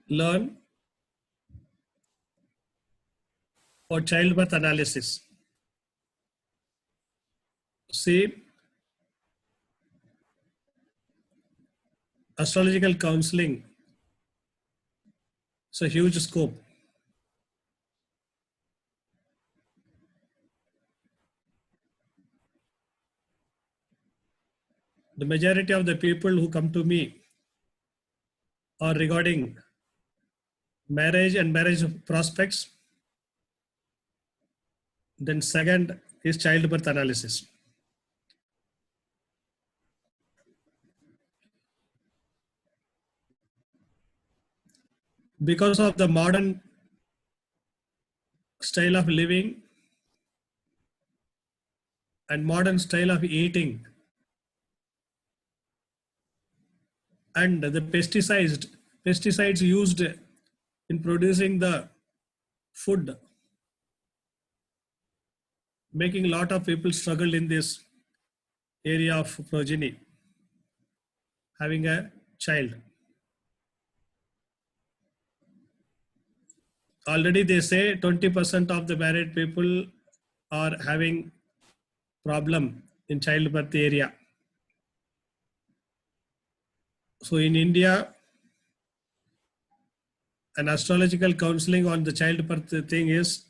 learn for childbirth analysis. See, astrological counseling is a huge scope. The majority of the people who come to me are regarding marriage and marriage prospects. Then second is childbirth analysis. Because of the modern style of living and modern style of eating and the pesticides used in producing the food, making a lot of people struggle in this area of progeny, having a child. Already they say 20% of the married people are having problem in childbirth area. So in India, an astrological counseling on the childbirth thing is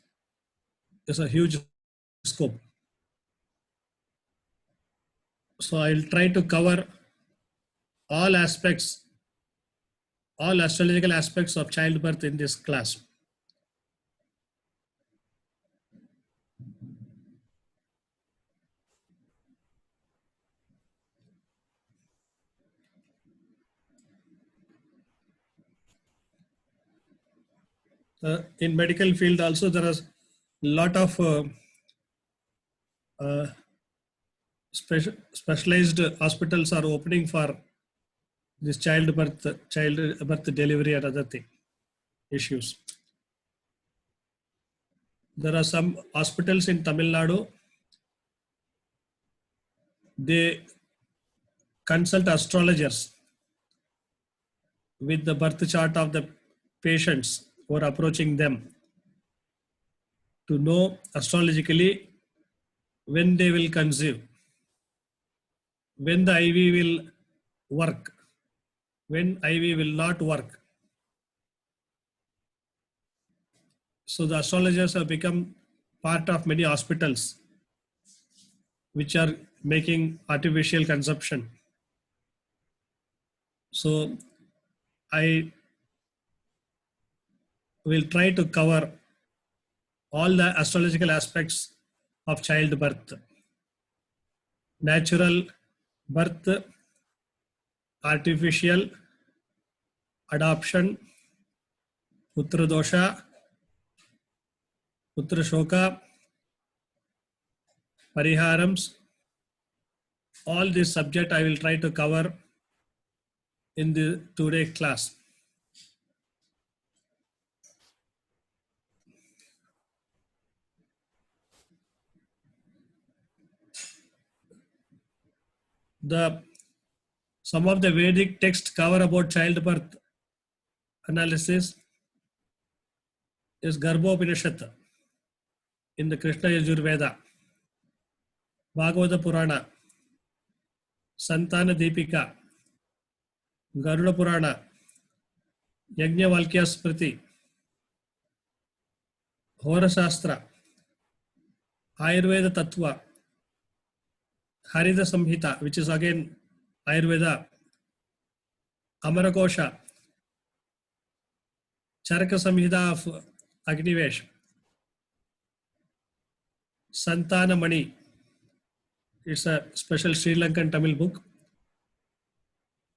a huge scope. So I'll try to cover all aspects, all astrological aspects of childbirth in this class. In medical field also there is a lot of specialized hospitals are opening for this childbirth delivery and other issues. There are some hospitals in Tamil Nadu, they consult astrologers with the birth chart of the patients who are approaching them to know astrologically when they will conceive, when the IV will work, when IV will not work. So the astrologers have become part of many hospitals which are making artificial conception. So I will try to cover all the astrological aspects of childbirth. Natural birth, artificial, adoption, putra dosha, putra shoka, pariharams. All this subject I will try to cover in the today class. Some of the Vedic texts cover about childbirth analysis is Garbhopanishad in the Krishna Yajurveda, Bhagavata Purana, Santana Deepika, Garuda Purana, Yajnavalkya Smriti, Hora Shastra, Ayurveda Tattva, Harida Samhita, which is again Ayurveda, Amarakosha, Charaka Samhita of Agnivesh, Santana Mani, it's a special Sri Lankan Tamil book.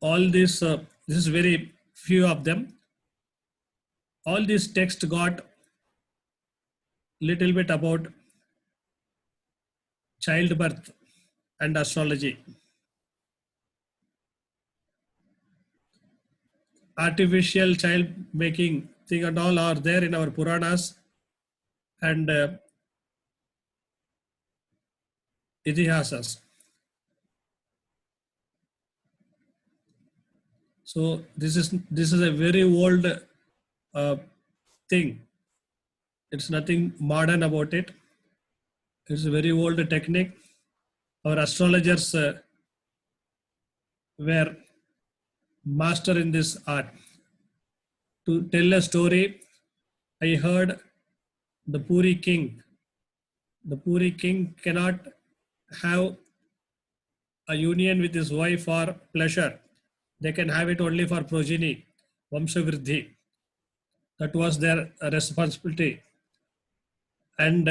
All this, this is very few of them. All these texts got little bit about childbirth and astrology. Artificial child making thing and all are there in our Puranas and Itihasas. So this is a very old thing. It's nothing modern about it. It's a very old technique. Our astrologers were master in this art. To tell a story, I heard the Puri king. The Puri king cannot have a union with his wife for pleasure. They can have it only for progeny, Vamshavriddhi. That was their responsibility. And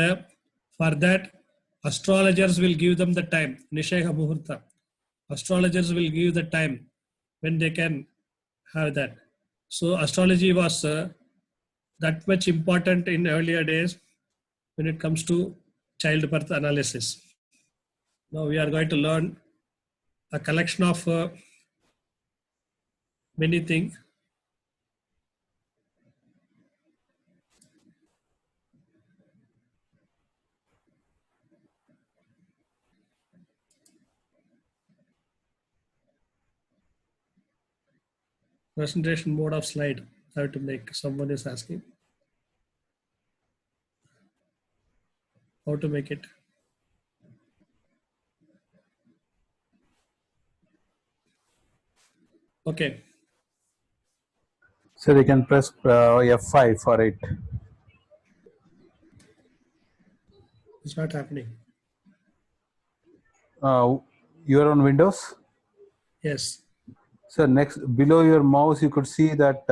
for that, astrologers will give them the time, Nisheha Muhurta. Astrologers will give the time when they can have that. So astrology was that much important in earlier days when it comes to childbirth analysis. Now we are going to learn a collection of many things. Presentation mode of slide. I have to make. Someone is asking how to make it. Okay. So you can press F5 for it. It's not happening. You are on Windows. Yes. So next, below your mouse, you could see that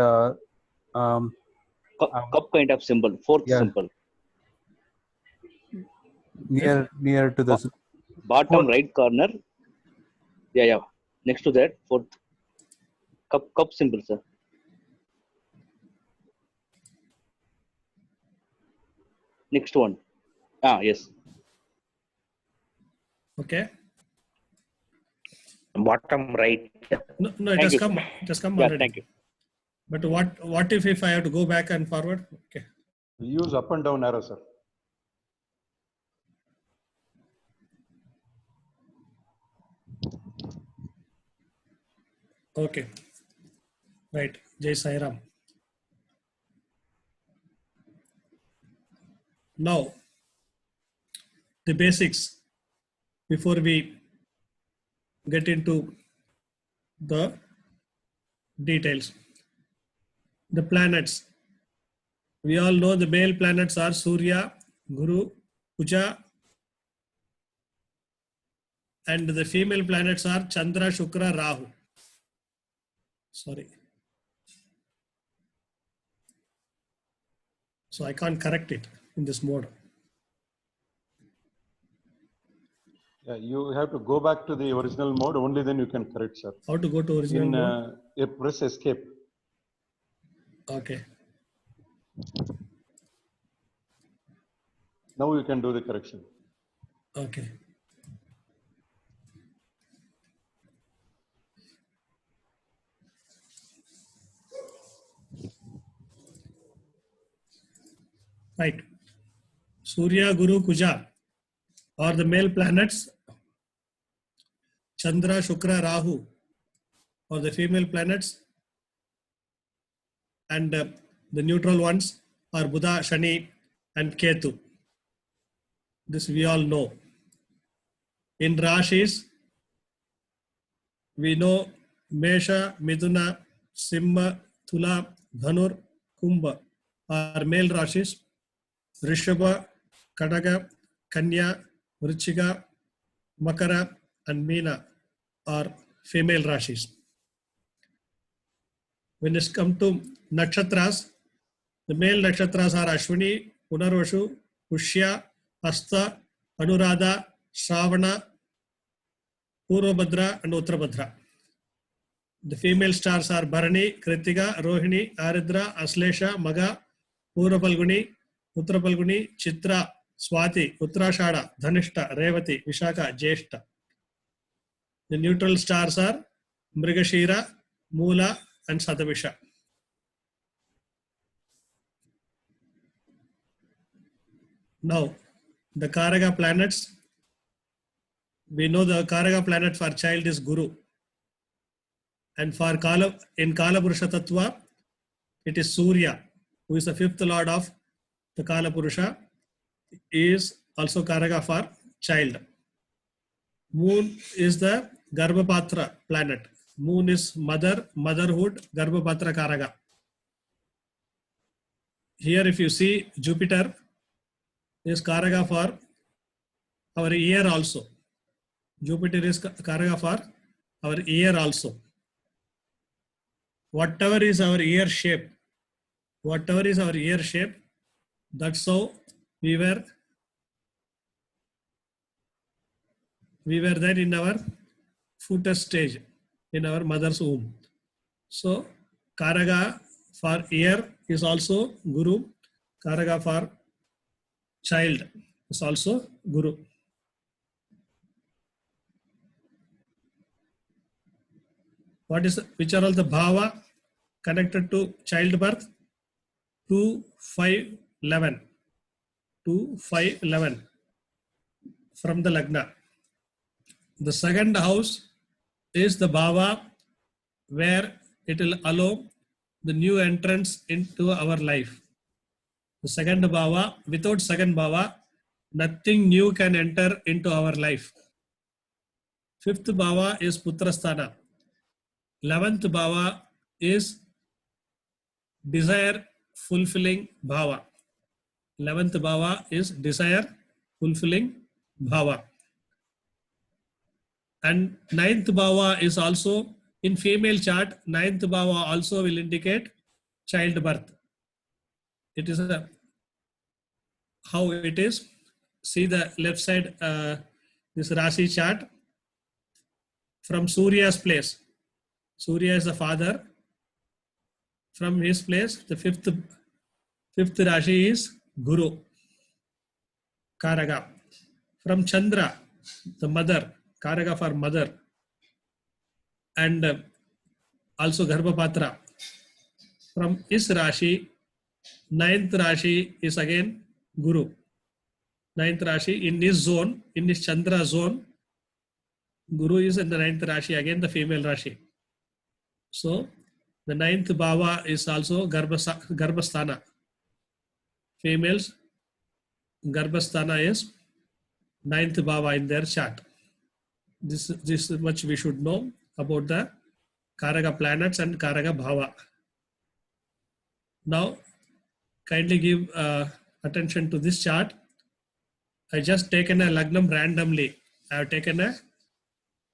cup kind of symbol, fourth symbol. Near to the bottom right corner. Yeah. Next to that, fourth cup symbol, sir. Next one. Yes. Okay. Bottom right. No, it has come. It has come already. Thank you. But what if I have to go back and forward? Okay. Use up and down arrow, sir. Okay. Right. Jai Sai Ram. Now, the basics before we get into the details. The planets. We all know the male planets are Surya, Guru, Kuja, and the female planets are Chandra, Shukra, Rahu. Sorry. So I can't correct it in this mode. Yeah, you have to go back to the original mode. Only then you can correct, sir. How to go to original mode? Press escape. Okay. Now you can do the correction. Okay. Right. Surya, Guru, Kuja are the male planets. Chandra, Shukra, Rahu are the female planets. And the neutral ones are Buddha, Shani, and Ketu. This we all know. In Rashis, we know Mesha, Miduna, Simha, Thula, Dhanur, Kumbha are male Rashis. Rishabha, Kadaga, Kanya, Vrichika, Makara, and Meena are female Rashis. When it's come to nakshatras, the male nakshatras are Ashwini, Punarvashu, Pushya, Hasta, Anuradha, Shravana, Purvabhadra, and Uttarabhadra. The female stars are Bharani, Kritika, Rohini, Aridra, Aslesha, Maga, Purvapalguni, Uttarapalguni, Chitra, Swati, Uttarashada, Dhanishta, Revati, Vishaka, Jeshta. The neutral stars are Mrigashira, Mula, and Satavisha. Now, the Karaga planets. We know the Karaga planet for child is Guru. And for in Kala Purusha Tattva, it is Surya. who is the fifth lord of the Kala Purusha, is also Karaka for child. Moon is the Garbhapatra planet. Moon is mother, motherhood, Garbhapatra Karaka. Here if you see Jupiter is Karaka for our ear also. Jupiter is Karaka for our ear also. Whatever is our ear shape, that's how we were there in our foetus stage, in our mother's womb. So Karaga for ear is also Guru. Karaga for child is also Guru. Which are all the bhava connected to childbirth? 2, 5, 11. 2, 5, 11 from the Lagna. The second house is the bhava where it will allow the new entrance into our life. The second bhava, without second bhava, nothing new can enter into our life. Fifth bhava is Putrasthana. 11th bhava is desire fulfilling bhava. 11th bhava is desire fulfilling bhava. And 9th bhava is also in female chart. 9th bhava also will indicate childbirth. It is how it is. See the left side, this Rashi chart from Surya's place. Surya is the father. From his place, the fifth Rashi is Guru, Karaga. From Chandra, the mother, Karaga for mother. And also Garbhapatra. From his Rashi, 9th Rashi is again Guru. 9th Rashi in his zone, in his Chandra zone, Guru is in the 9th Rashi, again the female Rashi. So the 9th bhava is also Garbhasthana. Females, Garbhasthana is 9th bhava in their chart. This much we should know about the Karaga planets and Karaga bhava. Now, kindly give attention to this chart. I just taken a Lagnam randomly. I have taken a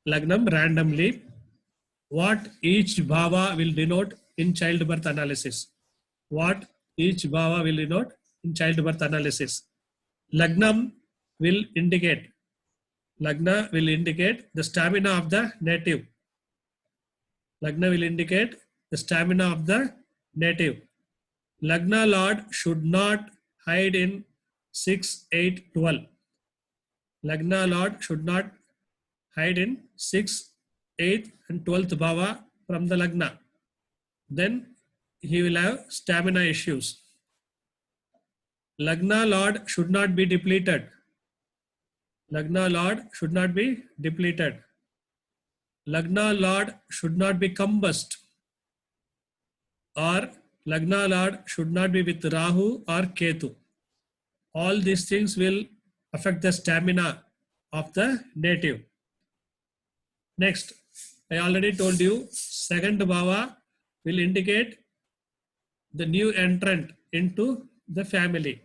Lagnam randomly. What each bhava will denote in childbirth analysis. What each bhava will denote in childbirth analysis. Lagnam will indicate. Lagna will indicate the stamina of the native. Lagna will indicate the stamina of the native. Lagna Lord should not hide in 6, 8, 12. Lagna Lord should not hide in 6, 8th and 12th bhava from the Lagna. Then he will have stamina issues. Lagna Lord should not be depleted. Lagna Lord should not be depleted. Lagna Lord should not be combust. Or Lagna Lord should not be with Rahu or Ketu. All these things will affect the stamina of the native. Next, I already told you, second bhava will indicate the new entrant into the family.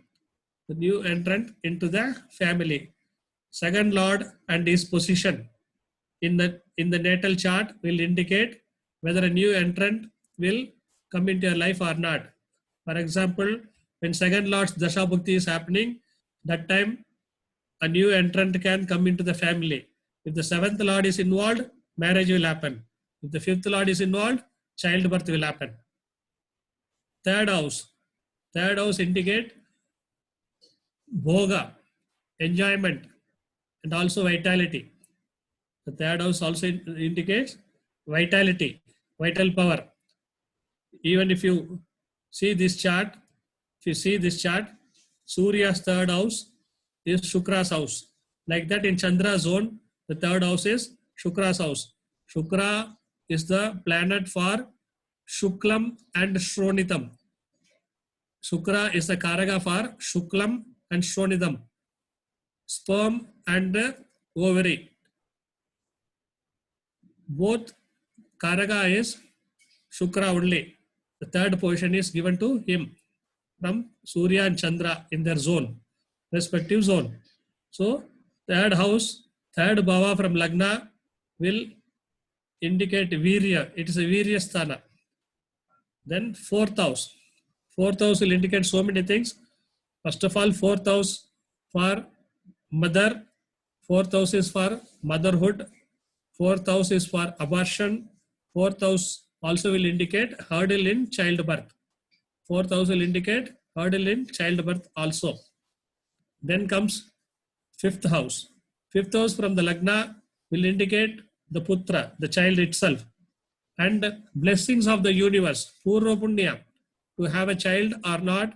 The new entrant into the family. Second lord and his position in the natal chart will indicate whether a new entrant will come into your life or not. For example, when second lord's dasha bhakti is happening, that time a new entrant can come into the family. If the seventh lord is involved, marriage will happen. If the fifth lord is involved, childbirth will happen. Third house indicate bhoga, enjoyment, and also vitality. The third house also indicates vitality, vital power. Even if you see this chart, Surya's third house is Shukra's house. Like that in Chandra zone, the third house is Shukra's house. Shukra is the planet for Shuklam and Shronitam. Shukra is the Karaka for Shuklam and Shronidam, sperm and ovary. Both Karaka is Shukra only. The third position is given to him from Surya and Chandra in their zone, respective zone. So, third house, third bhava from Lagna will indicate Virya. It is a Virya Sthana. Then fourth house. Fourth house will indicate so many things. First of all, fourth house for mother. Fourth house is for motherhood. Fourth house is for abortion. Fourth house also will indicate hurdle in childbirth. Fourth house will indicate hurdle in childbirth also. Then comes fifth house. Fifth house from the Lagna will indicate the Putra, the child itself. And blessings of the universe, Purva Punya, to have a child or not,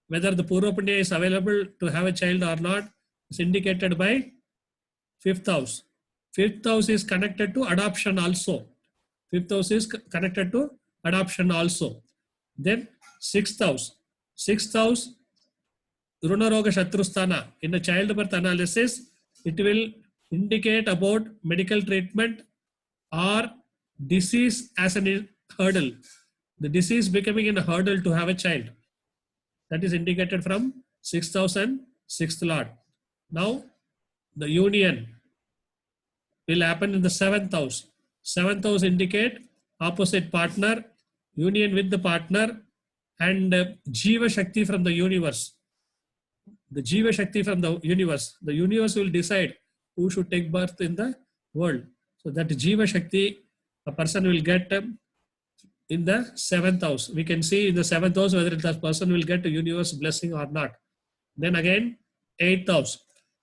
whether the Purva Punya is available to have a child or not, is indicated by fifth house. Fifth house is connected to adoption also. Fifth house is connected to adoption also. Then sixth house. Sixth house, Runaroga Shatrusthana. In the childbirth analysis, it will indicate about medical treatment or disease as a hurdle. The disease becoming a hurdle to have a child. That is indicated from 6th house and 6th lord. Now, the union will happen in the 7th house. 7th house indicate opposite partner, union with the partner, and Jiva Shakti from the universe. The Jiva Shakti from the universe will decide who should take birth in the world. So that Jiva Shakti, a person will get in the 7th house. We can see in the 7th house whether that person will get a universe blessing or not. Then again, 8th house.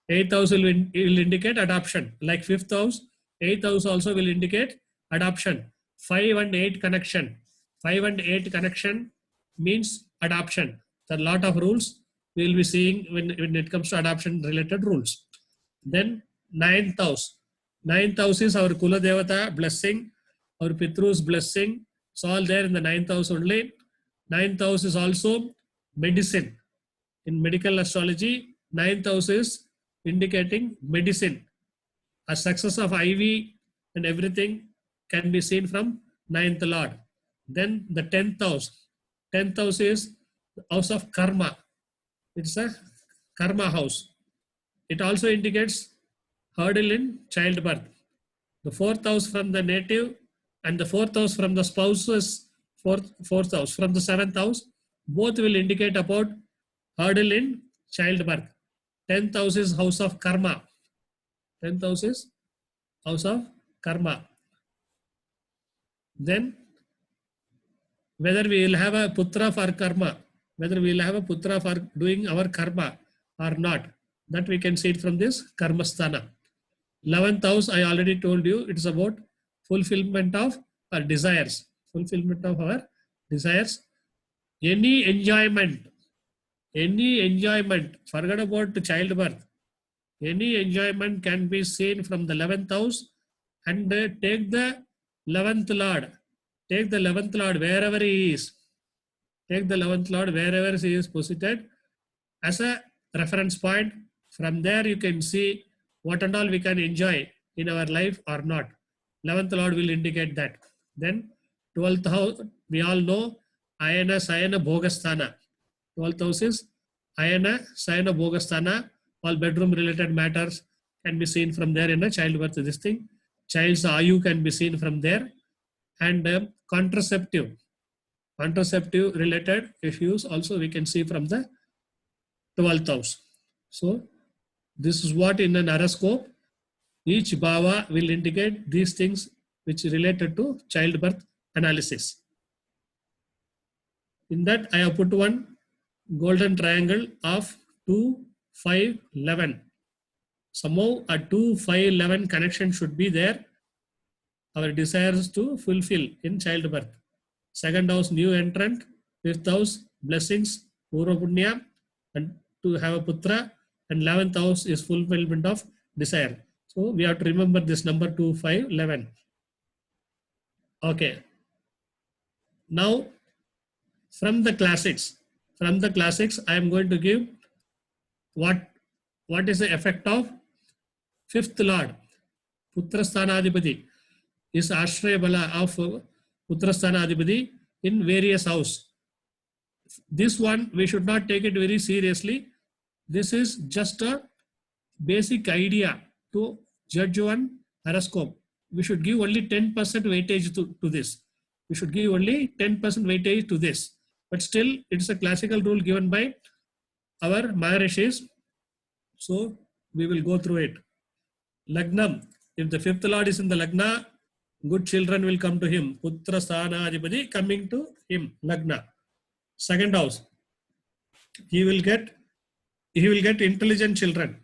8th house will indicate adoption. Like 5th house, 8th house also will indicate adoption. 5 and 8 connection. 5 and 8 connection means adoption. There are a lot of rules we will be seeing when it comes to adoption related rules. Then 9th house. 9th house is our Kula Devata blessing, our Pitru's blessing. It's all there in the 9th house only. 9th house is also medicine. In medical astrology, 9th house is indicating medicine. A success of IV and everything can be seen from 9th lord. Then the 10th house. 10th house is the house of karma. It's a karma house. It also indicates hurdle in childbirth. The 4th house from the native and the 4th house from the spouse's fourth house. From the 7th house, both will indicate about hurdle in childbirth. 10th house is house of karma. 10th house is house of karma. Then whether we will have a putra for karma, whether we will have a putra for doing our karma or not, that we can see it from this karma sthana. 11th house, I already told you, it is about fulfillment of our desires. Fulfillment of our desires. Any enjoyment, forget about childbirth. Any enjoyment can be seen from the 11th house, and take the 11th lord. Take the 11th lord wherever he is. Take the 11th lord wherever he is posited as a reference point. From there you can see what and all we can enjoy in our life or not. 11th lord will indicate that. Then 12th house, we all know Ayana Sayana Bhogasthana. 12th house is Ayana Sayana Bhogasthana. All bedroom related matters can be seen from there in a childbirth. This thing, child's Ayu can be seen from there. And contraceptive related issues also we can see from the 12th house. So this is what in an horoscope, each bhava will indicate these things which is related to childbirth analysis. In that I have put one golden triangle of 2, 5, 11. Somehow a 2, 5, 11 connection should be there. Our desires to fulfill in childbirth. 2nd house, new entrant. 5th house, blessings, Purva Punya, and to have a putra. And 11th house is fulfillment of desire. So we have to remember this number 2, 5, 11. Okay. Now, from the classics, from the classics, I am going to give what is the effect of fifth lord. Putrasthanadipati is Ashraya Bala of Putrasthanadipati in various house. This one we should not take it very seriously. This is just a basic idea to judge one horoscope. We should give only 10% weightage to this. We should give only 10% weightage to this. But still, it's a classical rule given by our Maharishis. So we will go through it. Lagnam. If the fifth lord is in the Lagna, good children will come to him. Putra Sthana Adhipati coming to him. Lagna. Second house. He will get intelligent children.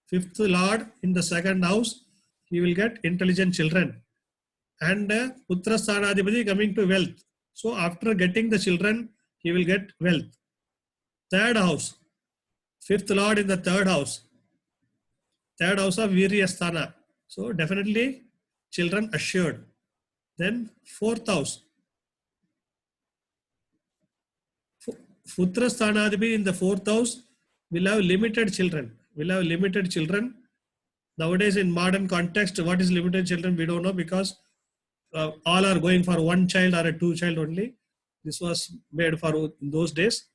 Fifth lord in the second house, he will get intelligent children. And Putra Sthana Adhipati coming to wealth. So after getting the children, he will get wealth. Third house. Fifth lord in the third house. Third house of Virya Sthana. So definitely children assured. Then fourth house. Putra Sthanadhipi in the fourth house will have limited children. Nowadays in modern context, what is limited children? We don't know, because all are going for one child or a two child only. This was made for those days.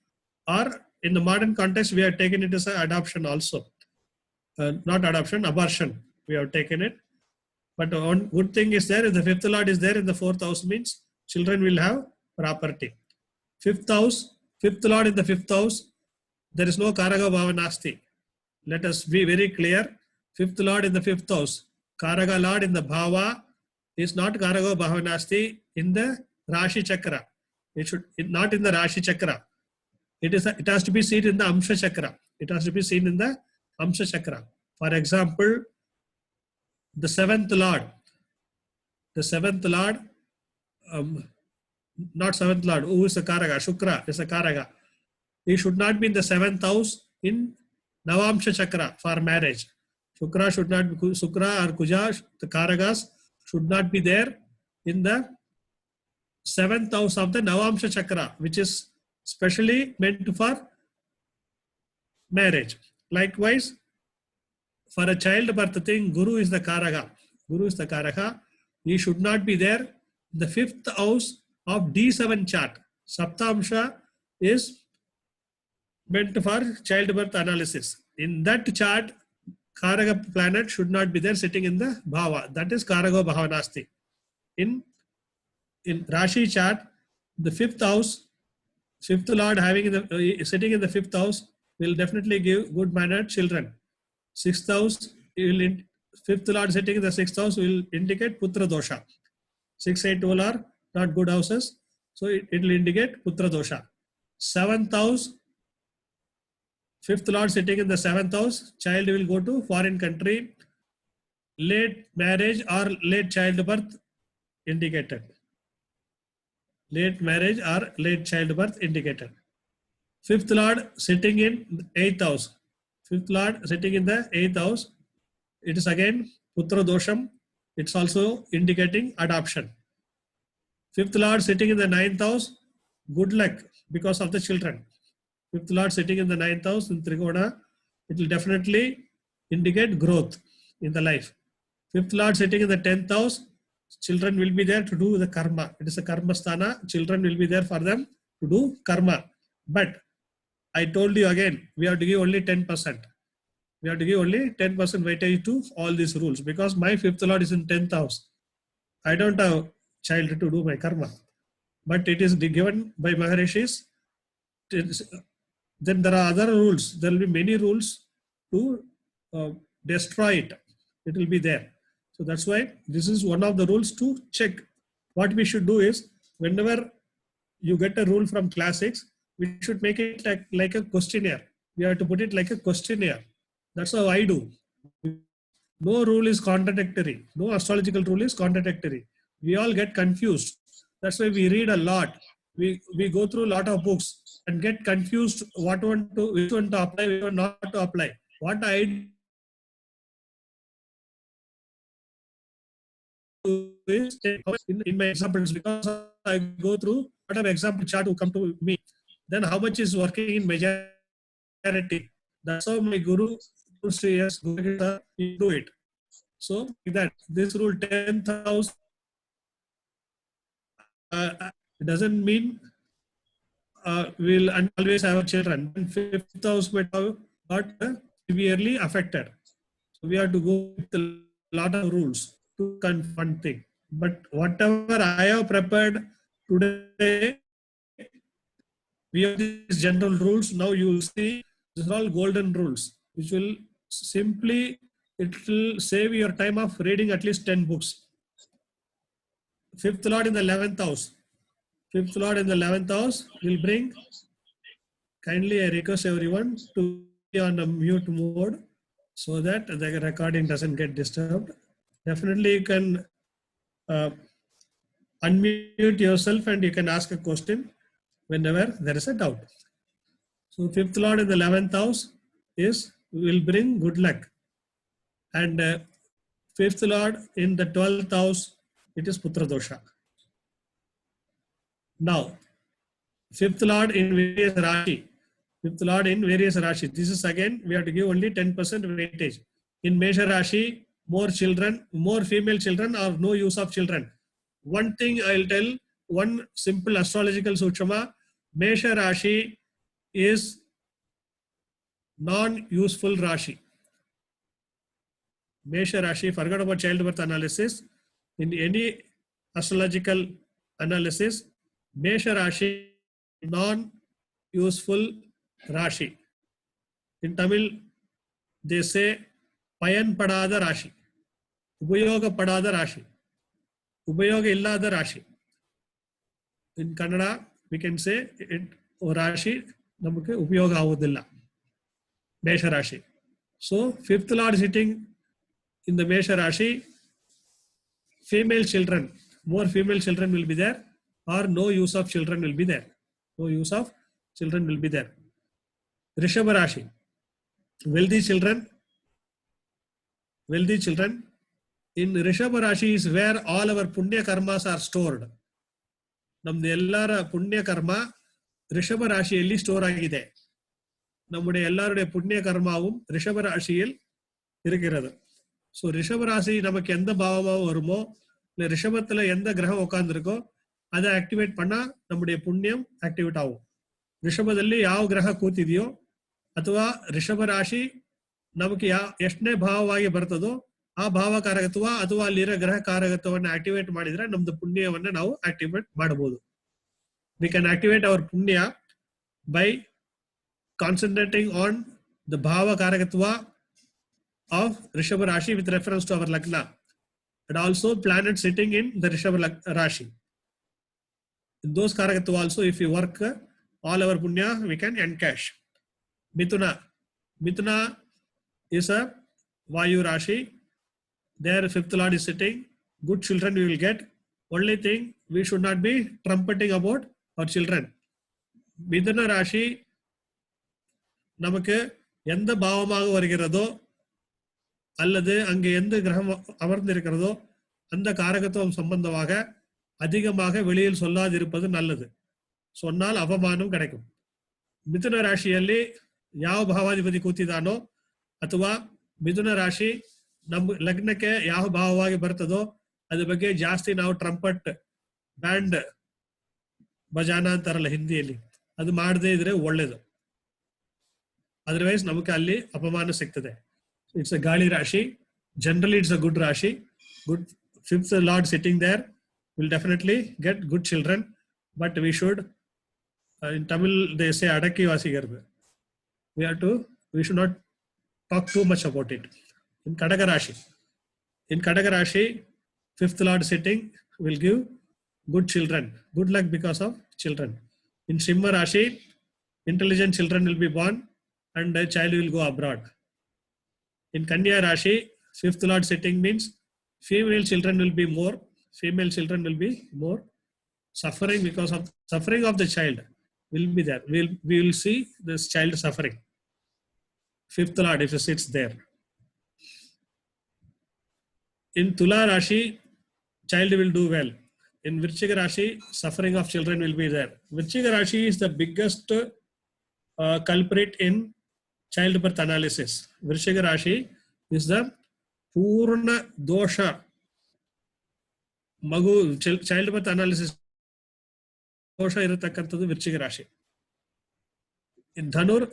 Or in the modern context, we have taken it as an adoption also. Not adoption, abortion. We have taken it. But one good thing is there, if the fifth lord is there in the fourth house, means children will have property. Fifth house, fifth lord in the fifth house, there is no Karaga Bhavanasti. Let us be very clear. Fifth lord in the fifth house, Karaga lord in the Bhava is not Karaga Bhavanasti in the Rashi Chakra. Not in the Rashi Chakra. It has to be seen in the Amsha Chakra. For example, the seventh lord, not seventh lord, who is the Karaga? Shukra is a Karaga. He should not be in the seventh house in Navamsha Chakra for marriage. Shukra or Kuja, the Karagas, should not be there in the seventh house of the Navamsha Chakra, which is specially meant for marriage. Likewise, for a childbirth thing, Guru is the Karaga. He should not be there in the fifth house of D7 chart. Saptamsha is meant for childbirth analysis. In that chart, Karaga planet should not be there sitting in the Bhava. That is Karaga Bhavanasti. In Rashi chart, the fifth house, fifth lord sitting in the fifth house will definitely give good mannered children. Sixth house, fifth lord sitting in the sixth house will indicate Putra Dosha. 6, 8, 12 are not good houses, so it will indicate Putra Dosha. Seventh house, fifth lord sitting in the seventh house, child will go to foreign country. Late marriage or late childbirth indicated. Late marriage or late childbirth indicated. Fifth lord sitting in the eighth house. Fifth lord sitting in the eighth house, it is again Putra Dosham. It's also indicating adoption. Fifth lord sitting in the ninth house, good luck because of the children. Fifth lord sitting in the ninth house in Trigona, it will definitely indicate growth in the life. Fifth lord sitting in the 10th house, children will be there to do the karma. It is a karma sthana. Children will be there for them to do karma. But I told you again, we have to give only 10%. We have to give only 10% weightage to all these rules, because my fifth lord is in 10th house. I don't have child to do my karma. But it is given by Maharishis. Then there are other rules. There will be many rules to destroy it. It will be there. So that's why this is one of the rules to check. What we should do is, whenever you get a rule from classics, we should make it like a questionnaire. We have to put it like a questionnaire. That's how I do. No rule is contradictory. No astrological rule is contradictory. We all get confused. That's why we read a lot. We go through a lot of books and get confused which one to apply, which one not to apply. What I do is in my examples, because I go through a lot of example chart to come to me. then how much is working in majority? That's how my guru used to, yes, you do it. So that this rule 10,000 it doesn't mean we'll always have children. And fifth house might have got severely affected. So we have to go with a lot of rules to confront thing. But whatever I have prepared today, we have these general rules. Now you will see these are all golden rules, which will simply, it will save your time of reading at least 10 books. Fifth Lord in the 11th house. Fifth Lord in the 11th house will bring, kindly I request everyone to be on a mute mode so that the recording doesn't get disturbed. Definitely you can unmute yourself and you can ask a question whenever there is a doubt. So fifth Lord in the 11th house will bring good luck. And fifth Lord in the 12th house, it is Putra Dosha. Now, fifth Lord in various Rashi. Fifth Lord in various Rashi. This is again, we have to give only 10% weightage. In Mesha Rashi, more children, more female children or no use of children. One thing I'll tell, one simple astrological suchama, Mesha Rashi is non-useful Rashi. Mesha Rashi, forget about childbirth analysis. In any astrological analysis, Mesha Rashi, non-useful Rashi. In Tamil, they say, Payan Padada Rashi. Upayoga Padada Rashi. Upayoga Illada Rashi. In Kannada, we can say, Rashi, Namuke Upayoga Avudilla. Mesha Rashi. So, fifth Lord sitting in the Mesha Rashi, female children, more female children will be there, or no use of children will be there. No use of children will be there. Rishabha Rashi, wealthy children. Wealthy children. In Rishabha Rashi is where all our Punya Karmas are stored. Namde ellara Punya Karma, Rishabha Rashiyalli store agide. Nammude ellarude Punya Karmavum Rishabha Rashiyil irukkirathu. So Rishabha Rashi namakku endha bhavama varumo, இல்லை ரிஷபத்துல எந்த கிரகம் உட்கார்ந்துருக்கோ அதை activate பண்ணா நம்முடைய ಪುಣ್ಯಂ activate ಆகும். ರಿಷಭದಲ್ಲಿ ಯಾವ ಗ್ರಹ ಕೂತಿದೆಯೋ ಅಥವಾ ರಿಷಭ ರಾಶಿ ನಮಗೆ ಎಷ್ಟನೇ ಭಾವವಾಗಿ ಬರ್ತದೋ ಆ ಭಾವಕಾರಕತ್ವ ಅಥವಾ ಅಲ್ಲಿರೋ ಗ್ರಹ ಕಾರಕತ್ವವನ್ನು ಆಕ್ಟಿವೇಟ್ ಮಾಡಿದ್ರೆ ನಮ್ದು ಪುಣ್ಯವನ್ನ ನಾವು ಆಕ್ಟಿವೇಟ್ ಮಾಡಬಹುದು. We can activate our punya by concentrating on the bhava karakatva of Rishabha Rashi with reference to our Lagna, and also planets sitting in the Rishabha Rashi. In those karakatva also, if we work all our punya, we can encash. Mithuna. Mithuna is a Vayu Rashi. There fifth Lord is sitting. Good children we will get. Only thing, we should not be trumpeting about our children. Midana Rashi நமக்கு எந்த பாவமாக வருகிறதோ அல்லது அங்கே எந்த கிரகம் அமர்ந்திருக்கிறதோ அந்த காரகத்துவம் சம்பந்தமாக அதிகமாக வெளியில் சொல்லாதிருப்பது நல்லது. சொன்னால் ಅವಮಾನம் கிடைக்கும். ಮಿಥುನ ರಾಶಿಯಲ್ಲಿ ಯಾವ ಭಾವಾಧಿಪತಿ ಕೂತಿದಾನೋ ಅಥವಾ ಮಿಥುನ ರಾಶಿ ನಮ್ಮ ಲಗ್ನಕ್ಕೆ ಯಾವ ಭಾವವಾಗಿ ಬರ್ತದೋ ಅದ್ರ ಬಗ್ಗೆ ಜಾಸ್ತಿ ನಾವು ಟ್ರಂಪಟ್ ಬ್ಯಾಂಡ್ ಬಜಾನ ಅಂತಾರಲ್ಲ ಹಿಂದಿಯಲ್ಲಿ, ಅದು ಮಾಡದೇ ಇದ್ರೆ ಒಳ್ಳೇದು. ಅದರ್ವೈಸ್ ನಮಗೆ ಅಲ್ಲಿ ಅಪಮಾನ ಸಿಗ್ತದೆ. It's a gaali rashi. Generally it's a good rashi. Good fifth lord sitting there will definitely get good children. But we should, in Tamil they say ಅಡಕಿ ವಾಸಿಗರ್ಬು, we should not talk too much about it. In Kadaka Rashi, fifth Lord sitting will give good children, good luck because of children. In Simha Rashi, intelligent children will be born and a child will go abroad. In Kanya Rashi, fifth Lord sitting means female children will be more. Suffering because of suffering of the child will be there. We will see this child suffering. Fifth Lord if it sits there. In Tula Rashi, child will do well. in Virchiga Rashi, suffering of children will be there. Virchiga Rashi is the biggest culprit in childbirth analysis. Virchiga Rashi is the Purna Dosha Magu childbirth analysis. Dosha irattakantadu Virchiga Rashi. In Dhanur,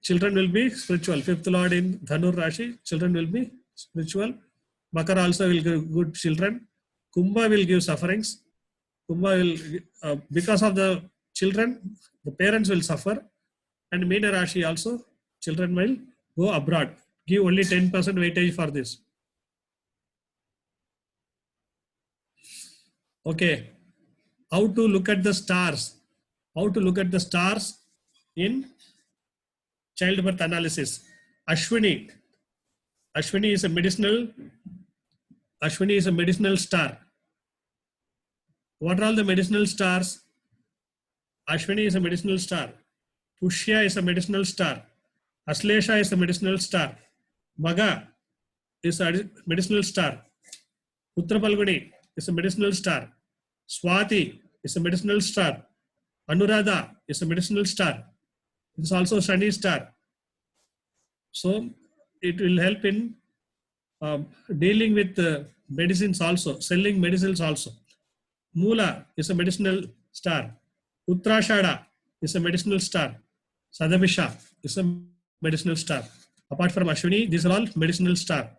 children will be spiritual. Fifth lord in Dhanur Rashi, children will be spiritual. Makar also will give good children. Kumbha will give sufferings. Kumbha will, because of the children, the parents will suffer. And Meena Rashi also, children will go abroad. Give only 10% weightage for this. Okay. How to look at the stars? How to look at the stars in childbirth analysis? Ashwini. Ashwini is a medicinal star. What are all the medicinal stars? Ashwini is a medicinal star. Pushya is a medicinal star. Aslesha is a medicinal star. Maga is a medicinal star. Putra Palguni is a medicinal star. Swati is a medicinal star. Anuradha is a medicinal star. It is also Shani star. So it will help in dealing with medicines also, selling medicines also. Mula is a medicinal star. Uttarashada is a medicinal star. Sadabisha is a medicinal star. Apart from Ashwini, these are all medicinal star.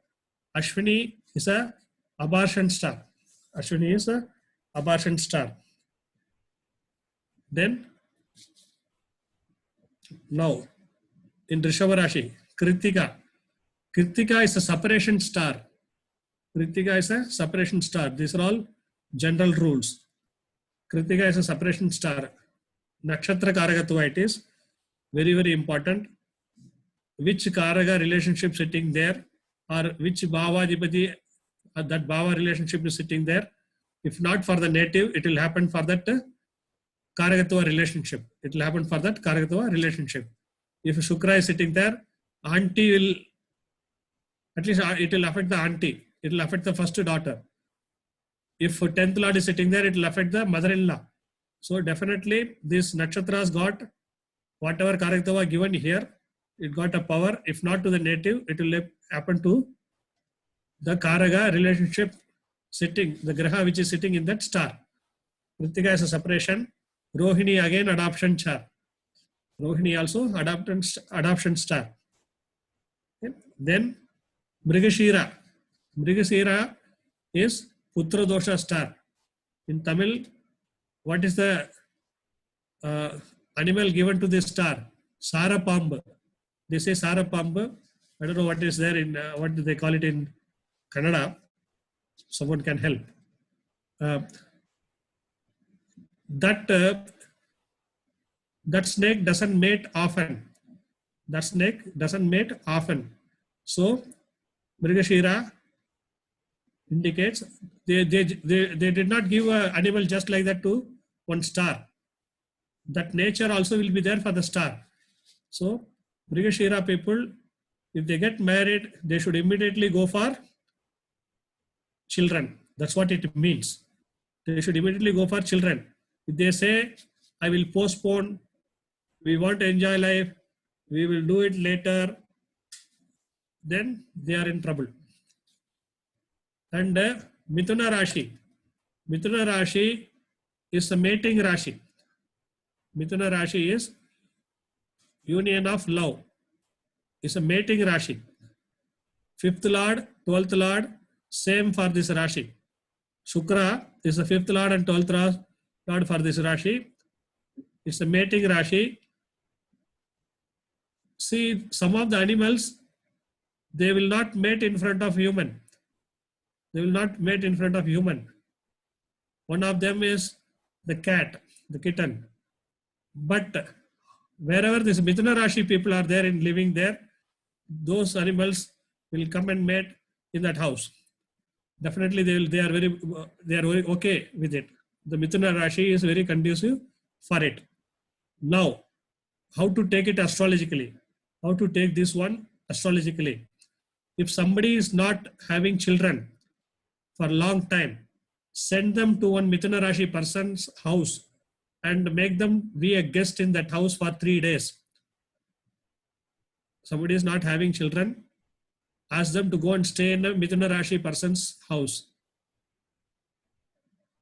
Ashwini is a abortion star. Ashwini is a abortion star. Then, now, in Rishabha Rashi, Kritika. Kritika is a separation star. Kritika is a separation star. These are all general rules. Kritika is a separation star. Nakshatra Karagatva, it is very, very important. Which Karaga relationship sitting there, or which Bhava Adhipati, that Bhava relationship is sitting there. If not for the native, it will happen for that Karagatva relationship. It will happen for that Karagatva relationship. If Shukra is sitting there, auntie will, at least it will affect the auntie. It will affect the first daughter. If 10th lord is sitting there, it will affect the mother-in-law. So definitely this nakshatras got whatever Karagatva given here, it got a power. If not to the native, it will happen to the Karaga relationship sitting, the Graha which is sitting in that star. Kritika is a separation. Rohini again adoption star. Rohini also adoption star. Okay. Then Mrigashira. Mrigashira is Putra Dosha star. In Tamil, what is the animal given to this star? Sarapamba. They say Sarapamba. I don't know what is there in, what do they call it in Kannada? Someone can help. That snake doesn't mate often. That snake doesn't mate often. So, Mrigashira indicates they did not give an animal just like that to one star. That nature also will be there for the star. So, Mrigashira people, if they get married, they should immediately go for children. That's what it means. They should immediately go for children. If they say, I will postpone, we want to enjoy life, we will do it later, then they are in trouble. And Mithuna Rashi. Mithuna Rashi is a mating Rashi. Mithuna Rashi is union of love. It's a mating Rashi. 5th Lord, 12th Lord, same for this Rashi. Shukra is the 5th Lord and 12th Lord for this Rashi. It's a mating Rashi. See, some of the animals, they will not mate in front of human. They will not mate in front of human. One of them is the cat, the kitten. But wherever this Mithuna Rashi people are there and living there, those animals will come and mate in that house. Definitely they are very okay with it. The Mithuna Rashi is very conducive for it. Now, how to take it astrologically? How to take this one astrologically? If somebody is not having children for a long time, send them to one Mithuna Rashi person's house and make them be a guest in that house for 3 days. Somebody is not having children, ask them to go and stay in a Mithuna Rashi person's house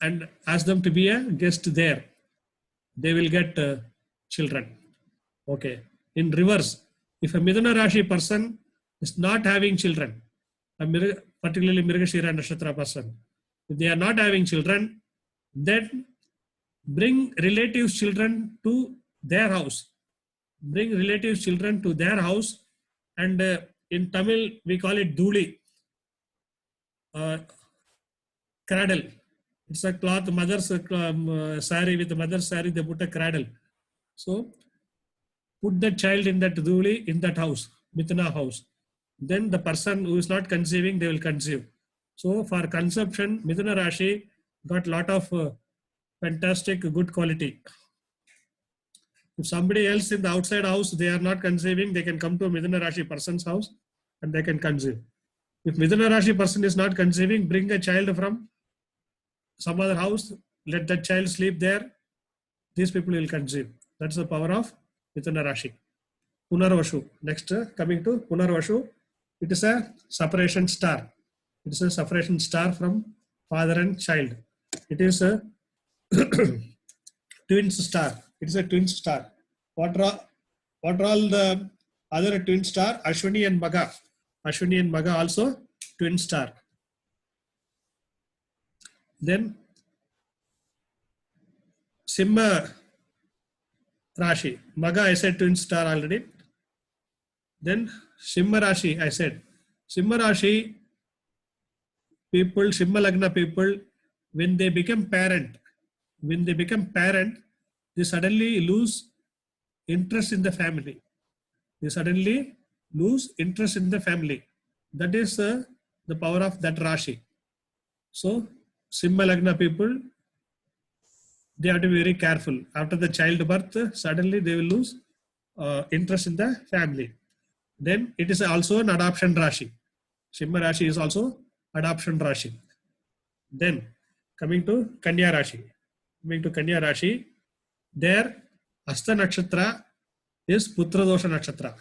and ask them to be a guest there. They will get children. Okay. In reverse, if a Mithuna Rashi person is not having children, particularly Mrigashira Nakshatra person, if they are not having children, then bring relatives' children to their house. Bring relatives' children to their house, and in Tamil we call it Duli, cradle. It's a cloth, mother's sari, with the mother's sari they put a cradle. So put the child in that Duli, in that house, Mithuna house. Then the person who is not conceiving, they will conceive. So for conception, Mithuna Rashi got lot of fantastic good quality. If somebody else in the outside house, they are not conceiving, they can come to a Mithuna Rashi person's house and they can conceive. If Mithuna Rashi person is not conceiving, bring a child from some other house, let that child sleep there, these people will conceive. That's the power of Mithuna Rashi. Punarvashu. Next, coming to Punarvashu, it is a separation star. It is a separation star from father and child. It is a twins star. It is a twin star. What are all the other twin star? Ashwini and Magha. Ashwini and Magha also twin star. Then Simha Rashi. Magha I said twin star already. Then Simha Rashi I said. Simha Rashi people, Simha Lagna people, when they become parent, they suddenly lose interest in the family. They suddenly lose interest in the family. That is the power of that Rashi. So Simha Lagna people, they have to be very careful. After the childbirth, suddenly they will lose interest in the family. Then it is also an adoption Rashi. Simha Rashi is also adoption Rashi. Then coming to Kanya Rashi. There Hasta Nakshatra is Putra Dosha Nakshatra.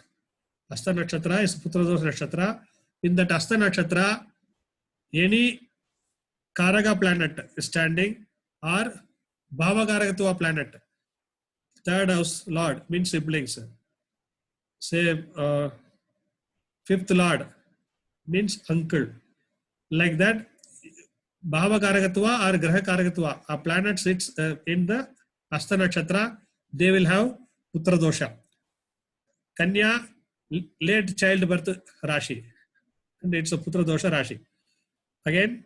Hasta Nakshatra is Putra Dosha Nakshatra. In that Hasta Nakshatra, any Karaga planet standing or Bhava Karagatva planet, third house Lord means siblings. Say fifth Lord means uncle. Like that, Bhava Karagatva or Graha Karagatva, a planet sits in the Hasta Nakshatra, they will have Putra Dosha. Kanya, late childbirth Rashi, and it's a Putra Dosha Rashi. Again,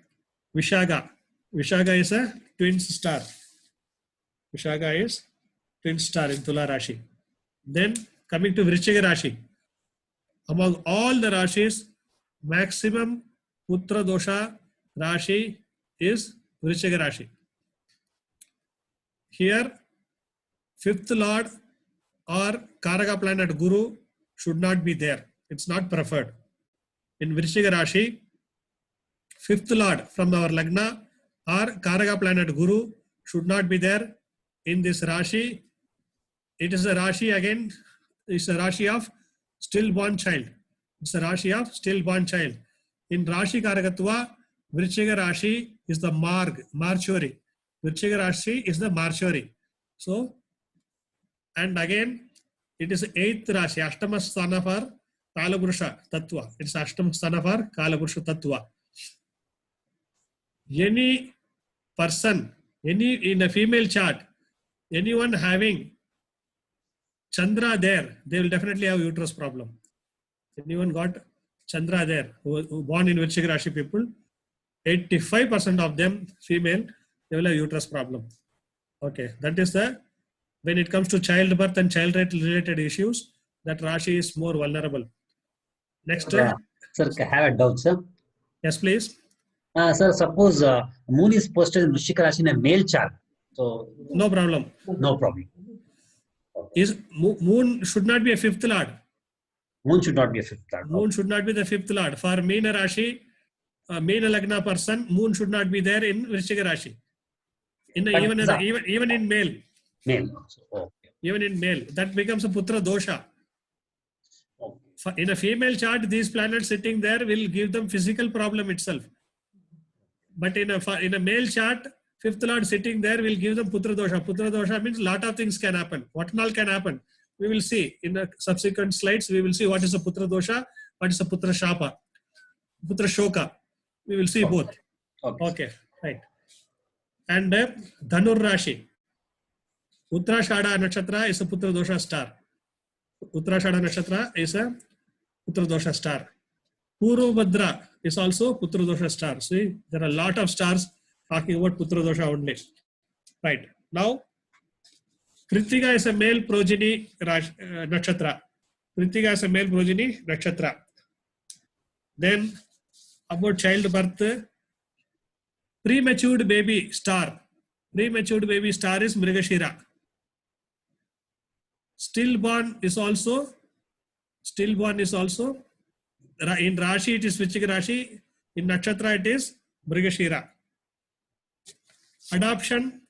Vishaga. Vishaga is a twin star. Vishaga is twin star in Tula Rashi. Then coming to Vrichiga Rashi. Among all the Rashis, maximum Putra Dosha Rashi is Vrichiga Rashi. Here, fifth Lord or Karaga planet Guru should not be there. It's not preferred. In Vrichiga Rashi, fifth Lord from our Lagna or Karaga planet Guru should not be there. In this Rashi, it is a Rashi again, it's a Rashi of stillborn child. It's a Rashi of stillborn child. In Rashi Karagatva, Vrichiga Rashi is the Marchori. Vrichiga Rashi is the Marchori. So, and again, it is 8th Rashi, Ashtama Sthana for Kalapurusha Tattva. It's Ashtama Sthana for Kalapurusha Tattva. Any person, in a female chart, anyone having Chandra there, they will definitely have uterus problem. Anyone got Chandra there, who born in Vrichiga Rashi people, 85% of them female, they will have uterus problem. Okay, that is when it comes to childbirth and child related issues, that Rashi is more vulnerable. Next. Sir, I have a doubt, sir. Yes, please. Sir, suppose moon is posted in Vrishika Rashi in a male chart. So no problem. No problem. Is moon should not be a fifth lord. Moon should not be a fifth lord. Moon should not be the fifth lord. For Meena Rashi, Meena Lagna person, moon should not be there in Vrishchiga Rashi. But Even in male. Male also. Okay. Even in male, that becomes a putra dosha. Okay. In a female chart, these planets sitting there will give them physical problem itself. But in a male chart, fifth lord sitting there will give them putra dosha. Putra dosha means lot of things can happen. What and all can happen? We will see in the subsequent slides. We will see what is a putra dosha, what is a putra shapa, putra shoka. We will see both. Okay, right. And Dhanur Rashi. Uttarashada Nakshatra is a Putra Dosha star. Uttarashada Nakshatra is a Putra Dosha star. Purvabhadra is also Putra Dosha star. See, there are a lot of stars talking about Putra Dosha only. Right. Now, Kritika is a male progeny nakshatra. Kritika is a male progeny nakshatra. Then, about childbirth, prematured baby star. Prematured baby star is Mrigashira. Stillborn is also in Rashi it is Vrishchiga Rashi, in Nakshatra it is Mrigashira. Adoption.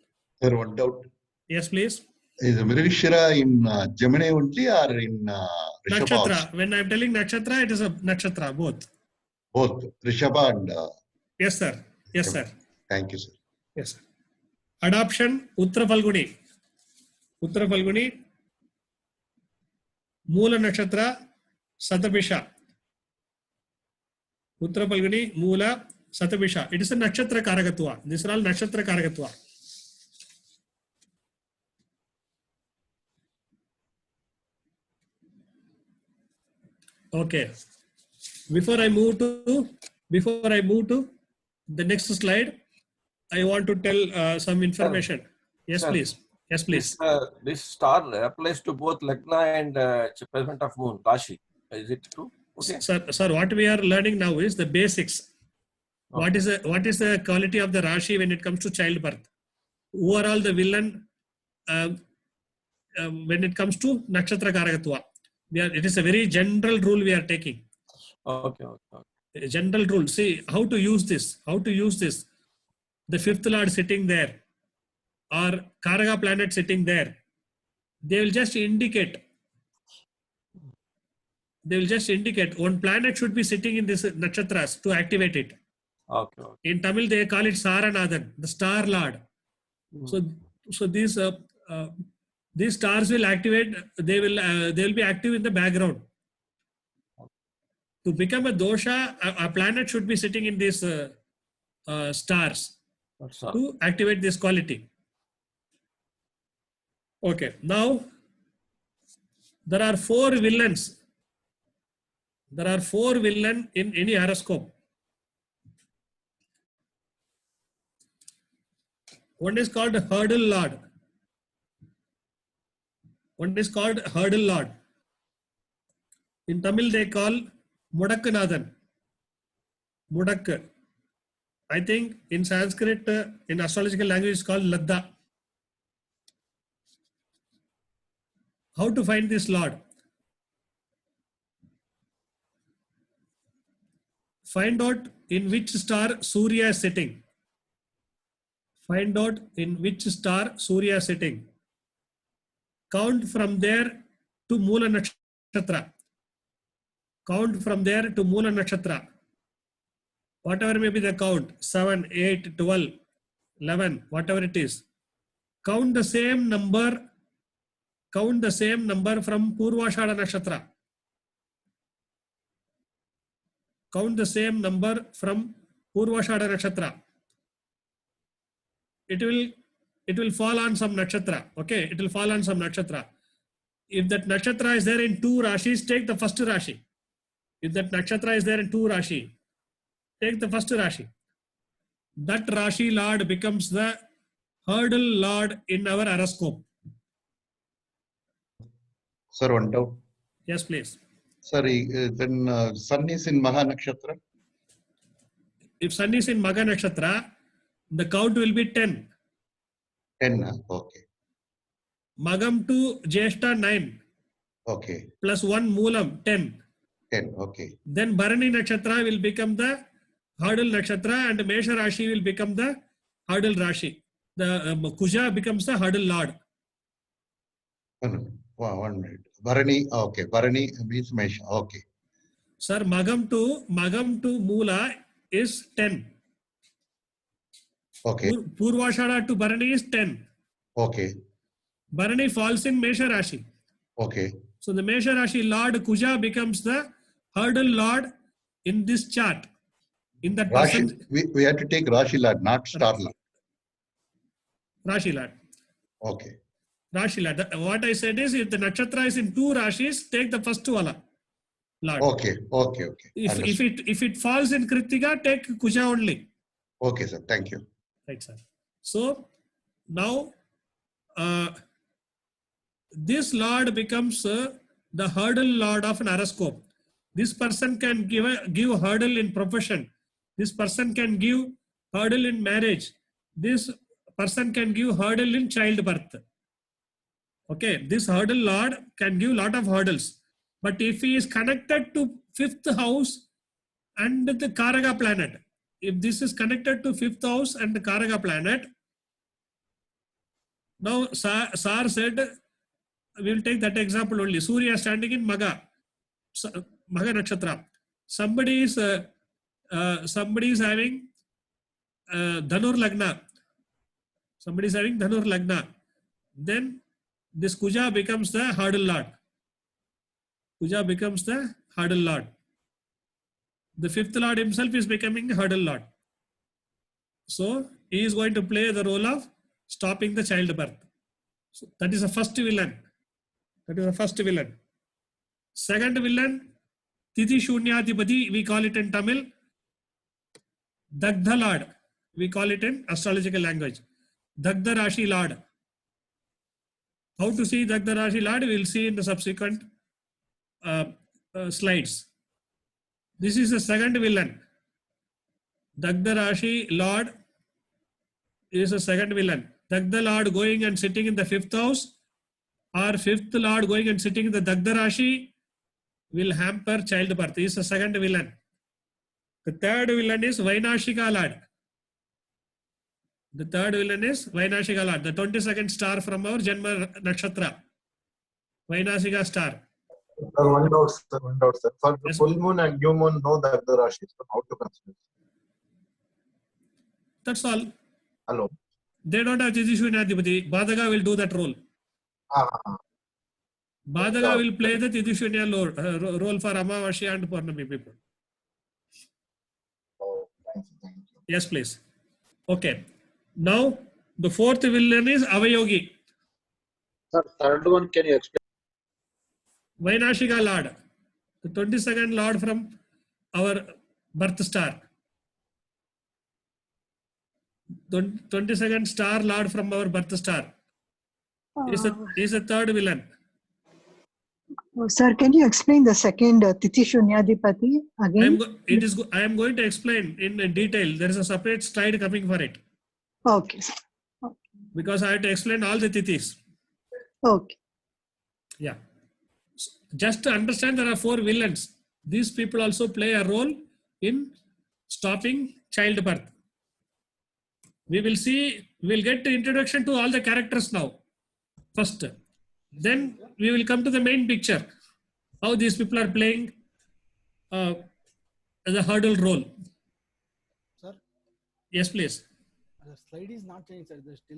Sir, one doubt. Yes, please. Is Mrigashira in Gemini only or in Rishabha Nakshatra. also? When I am telling Nakshatra, it is a Nakshatra, both. Both Rishabha and. Yes, sir. Yes, sir. Thank you, sir. Yes, sir. Adoption, Uttara Falguni. Uttara Falguni, Moola Nakshatra, Satabisha. Uttara Falguni, Moola, Satabisha. It is a Nakshatra Karakatva. These are all Nakshatra Karakatva. Okay. Before I move to the next slide, I want to tell some information. Yes, Sir. please. Yes, please. This star applies to both Lagna and placement of moon, Rashi. Is it true? Okay. Sir, what we are learning now is the basics. What is the quality of the Rashi when it comes to childbirth? Who are all the villain when it comes to Nakshatra Karakatva? It is a very general rule we are taking. Okay. A general rule. See how to use this. The fifth lord sitting there or Karaka planet sitting there. They will just indicate one planet should be sitting in this nakshatras to activate it. Okay. In Tamil, they call it Saranathan, the star lord. So these stars will activate. They will be active in the background. To become a dosha, a planet should be sitting in these stars to activate this quality. Okay. Now there are four villains. There are four villains in any horoscope. One is called hurdle lord. In Tamil, they call Mudakkanathan. Mudak. I think in Sanskrit, in astrological language, it's called Ladda. How to find this lord? Find out in which star Surya is sitting. Find out in which star Surya is sitting. Count from there to Moola Nakshatra. Whatever may be the count, 7, 8, 12, 11, whatever it is. Count the same number from Purvashada Nakshatra. Count the same number from Purvashada Nakshatra. It will fall on some nakshatra. Okay, it will fall on some nakshatra. If that nakshatra is there in 2 rashis, take the first rashi. If that nakshatra is there in 2 rashi, take the first rashi. That rashi lord becomes the hurdle lord in our horoscope. Sir, one doubt. Yes, please. Sorry, then Sun is in Maha Nakshatra? If Sun is in Maga Nakshatra, the count will be 10. 10, okay. Magam to Jeshta 9. Okay, Plus 1 Moolam 10. 10, okay. Then Bharani Nakshatra will become the hurdle nakshatra, and Mesha Rashi will become the hurdle Rashi. The Kuja becomes the hurdle lord. One minute. Bharani, okay. Bharani means Mesha. Okay. Sir, Magam to Moola is 10. Okay. Purvashada to Bharani is 10. Okay. Bharani falls in Mesha Rashi. Okay. So the Mesha Rashi Lord Kuja becomes the hurdle Lord in this chart. In that Rashi, person, we have to take Rashi Lord, not Star Lord. Rashi Lord. Okay. Rashi Lord. What I said is, if the nakshatra is in 2 Rashis, take the first Wala Lord. Okay. Okay. Okay. If it falls in Kritika, take Kuja only. Okay, sir. Thank you. Right, sir. So now this Lord becomes the hurdle Lord of an horoscope. This person can give hurdle in profession. This person can give hurdle in marriage. This person can give hurdle in childbirth. Okay, this hurdle Lord can give lot of hurdles. But if he is connected to 5th house and the Karaga planet, if this is connected to 5th house and the Karaga planet, now Sar said, we will take that example only. Surya standing in Maga Nakshatra. Somebody is having Dhanur Lagna. Somebody is having Dhanur Lagna. Then this Kuja becomes the hurdle Lord. Kuja becomes the hurdle Lord. The 5th Lord himself is becoming hurdle Lord. So he is going to play the role of stopping the childbirth. So that is the first villain. Second villain, Tithi Shunyadipati, we call it in Tamil. Dagdha Lord, we call it in astrological language. Dagdha Rashi Lord. How to see Dagdha Rashi Lord, we will see in the subsequent slides. This is the second villain. Dagdha Rashi Lord is the second villain. Dagdha Lord going and sitting in the 5th house, or 5th Lord going and sitting in the Dagdha Rashi will hamper childbirth. He is the second villain. The third villain is Vainashika Lord. The 22nd star from our Janma Nakshatra. Vainashika star. One doubt, sir. For the full moon and new moon, no Dagdha Rashi. So how to consider? That's all. Hello. They don't have Tithi Shunyadipati. Badaga will do that role. Badaga will play the Tithi Shunya role for Amavasya and Purnami people. Oh, thank you. Yes, please. Okay. Now, the fourth villain is Avayogi. Sir, third one, can you explain? Vainashika Lord. The 22nd Lord from our birth star. 22nd star Lord from our birth star. Is a third villain. Sir, can you explain the second Tithi Shunyadipati again? I am going to explain in detail. There is a separate slide coming for it. Okay, sir. Okay. Because I have to explain all the Tithis. Okay. Yeah. Just to understand, there are 4 villains. These people also play a role in stopping childbirth. We will see, we will get the introduction to all the characters now. First. Then we will come to the main picture. How these people are playing as a hurdle role. Sir? Yes, please. The slide is not changed, sir. There's still.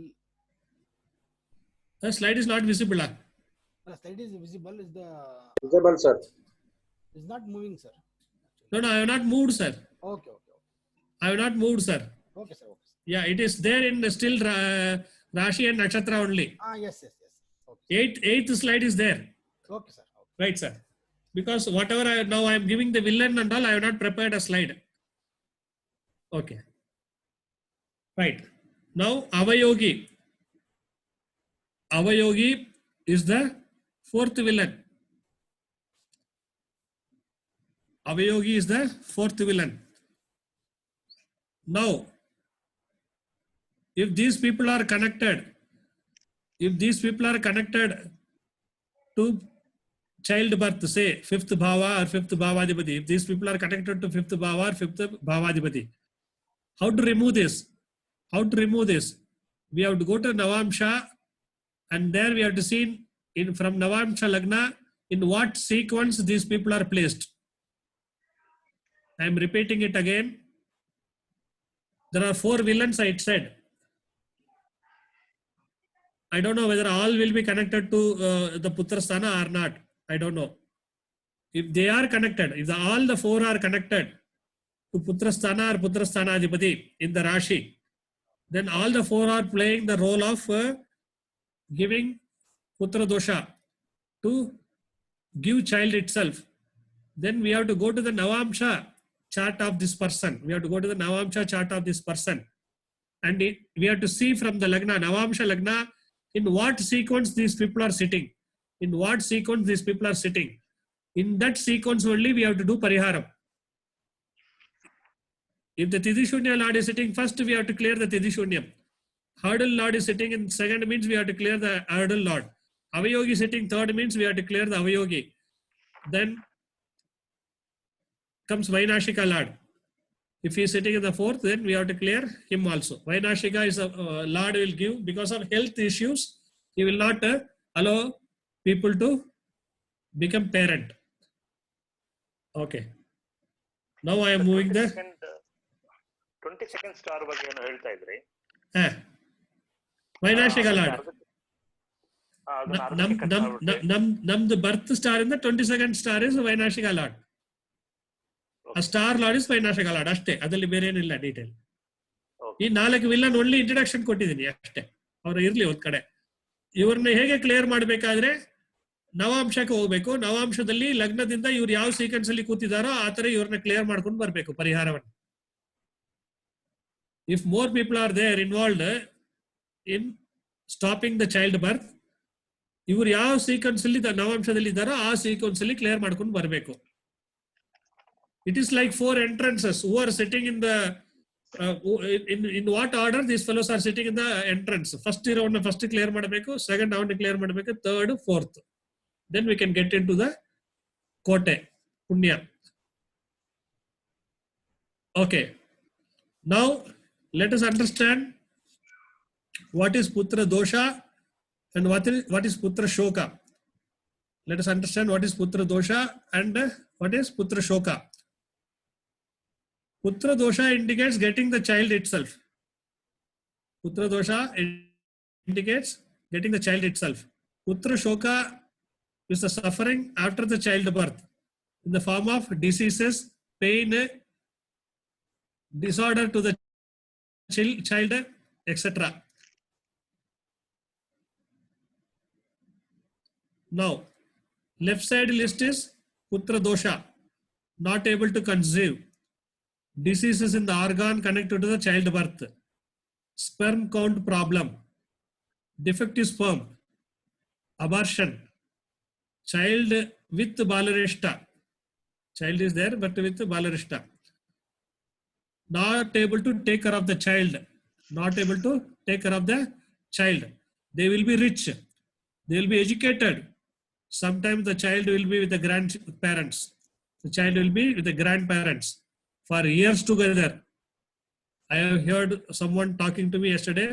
The slide is not visible. The slide is visible. Is the. Visible, sir. It's not moving, sir. No, I have not moved, sir. Okay. I have not moved, sir. Okay, sir. Yeah, it is there in the still Rashi and Nakshatra only. Yes. Okay. Eighth slide is there. Okay, sir. Okay. Right, sir. Because whatever I am giving the villain and all, I have not prepared a slide. Okay. Right. Now, Avayogi. Avayogi is the 4th villain. Avayogi is the 4th villain. Now, if these people are connected to childbirth, say fifth bhava or fifth bhavadipati, if these people are connected to fifth bhava or fifth bhavadipati, how to remove this? How to remove this? We have to go to Navamsha, and there we have to see in from Navamsha Lagna in what sequence these people are placed. I am repeating it again. There are 4 villains, I said. I don't know whether all will be connected to the Putrasthana or not. I don't know. If they are connected, if all the 4 are connected to Putrasthana or Putrasthana Adhipati in the Rashi, then all the 4 are playing the role of giving Putra Dosha to give child itself. Then we have to go to the Navamsha chart of this person. We have to go to the Navamsha chart of this person. And we have to see from the Lagna, Navamsha Lagna, in what sequence these people are sitting. In what sequence these people are sitting. In that sequence only we have to do Pariharam. If the Tidishunya Lord is sitting first, we have to clear the Tidishunyam. Hurdle Lord is sitting in second means we have to clear the Hurdle Lord. Avayogi sitting third means we have to clear the Avayogi. Then comes Vainashika Lord. If he is sitting in the fourth, then we have to clear him also. Vainashika is a Lord will give, because of health issues, he will not allow people to become parent. Okay. Now I am moving the 22nd star ಬಗ್ಗೆ ಏನು ಹೇಳ್ತಾ ಇದ್ರಿ? Vainashika Lord. Nam's birth star in the 22nd star is Vainashika Lord. A star Lord is Vainashika Lord. ಅಷ್ಟೇ, ಅದರಲ್ಲಿ ಬೇರೆ ಏನಿಲ್ಲ detail. ಈ 4 villain only introduction ಕೊಟ್ಟಿದ್ದೀನಿ ಅಷ್ಟೇ. ಅವ್ರು ಇರ್ಲಿ ಒಂದ್ ಕಡೆ. ಇವ್ರನ್ನ ಹೇಗೆ ಕ್ಲಿಯರ್ ಮಾಡಬೇಕಾದ್ರೆ ನವಾಂಶಕ್ಕೆ ಹೋಗ್ಬೇಕು. ನವಾಂಶದಲ್ಲಿ ಲಗ್ನದಿಂದ ಇವ್ರು ಯಾವ ಸೀಕ್ವೆನ್ಸ್ ಅಲ್ಲಿ ಕೂತಿದಾರೋ ಆ ತರ ಇವ್ರನ್ನ ಕ್ಲಿಯರ್ ಮಾಡ್ಕೊಂಡು ಬರ್ಬೇಕು ಪರಿಹಾರವನ್ನು. If more people are there involved in stopping the child birth, ಇವ್ರು ಯಾವ ಸೀಕ್ವೆನ್ಸ್ ಅಲ್ಲಿ ನವಾಂಶದಲ್ಲಿ ಇದ್ದಾರೋ ಆ ಸೀಕ್ವೆನ್ಸ್ ಅಲ್ಲಿ ಕ್ಲಿಯರ್ ಮಾಡ್ಕೊಂಡು ಬರಬೇಕು. It is like 4 entrances who are sitting in the in what order these fellows are sitting in the entrance. First round first clear ಮಾಡಬೇಕು, second round clear ಮಾಡಬೇಕು, third, fourth. Then we can get into the kote punya. Okay. Now let us understand what is putra dosha and what is putra shoka. Let us understand what is putra dosha and what is putra shoka. Putra dosha indicates getting the child itself. Putra dosha indicates getting the child itself. Putra shoka is the suffering after the childbirth in the form of diseases, pain, disorder to the child, etc. Now, left side list is putra dosha, not able to conceive. Diseases in the organ connected to the childbirth, sperm count problem, defective sperm, abortion, child with balarishta, child is there but with balarishta, not able to take care of the child, not able to take care of the child. They will be rich, they will be educated. Sometimes the child will be with the grandparents, the child will be with the grandparents for years together. I have heard someone talking to me yesterday.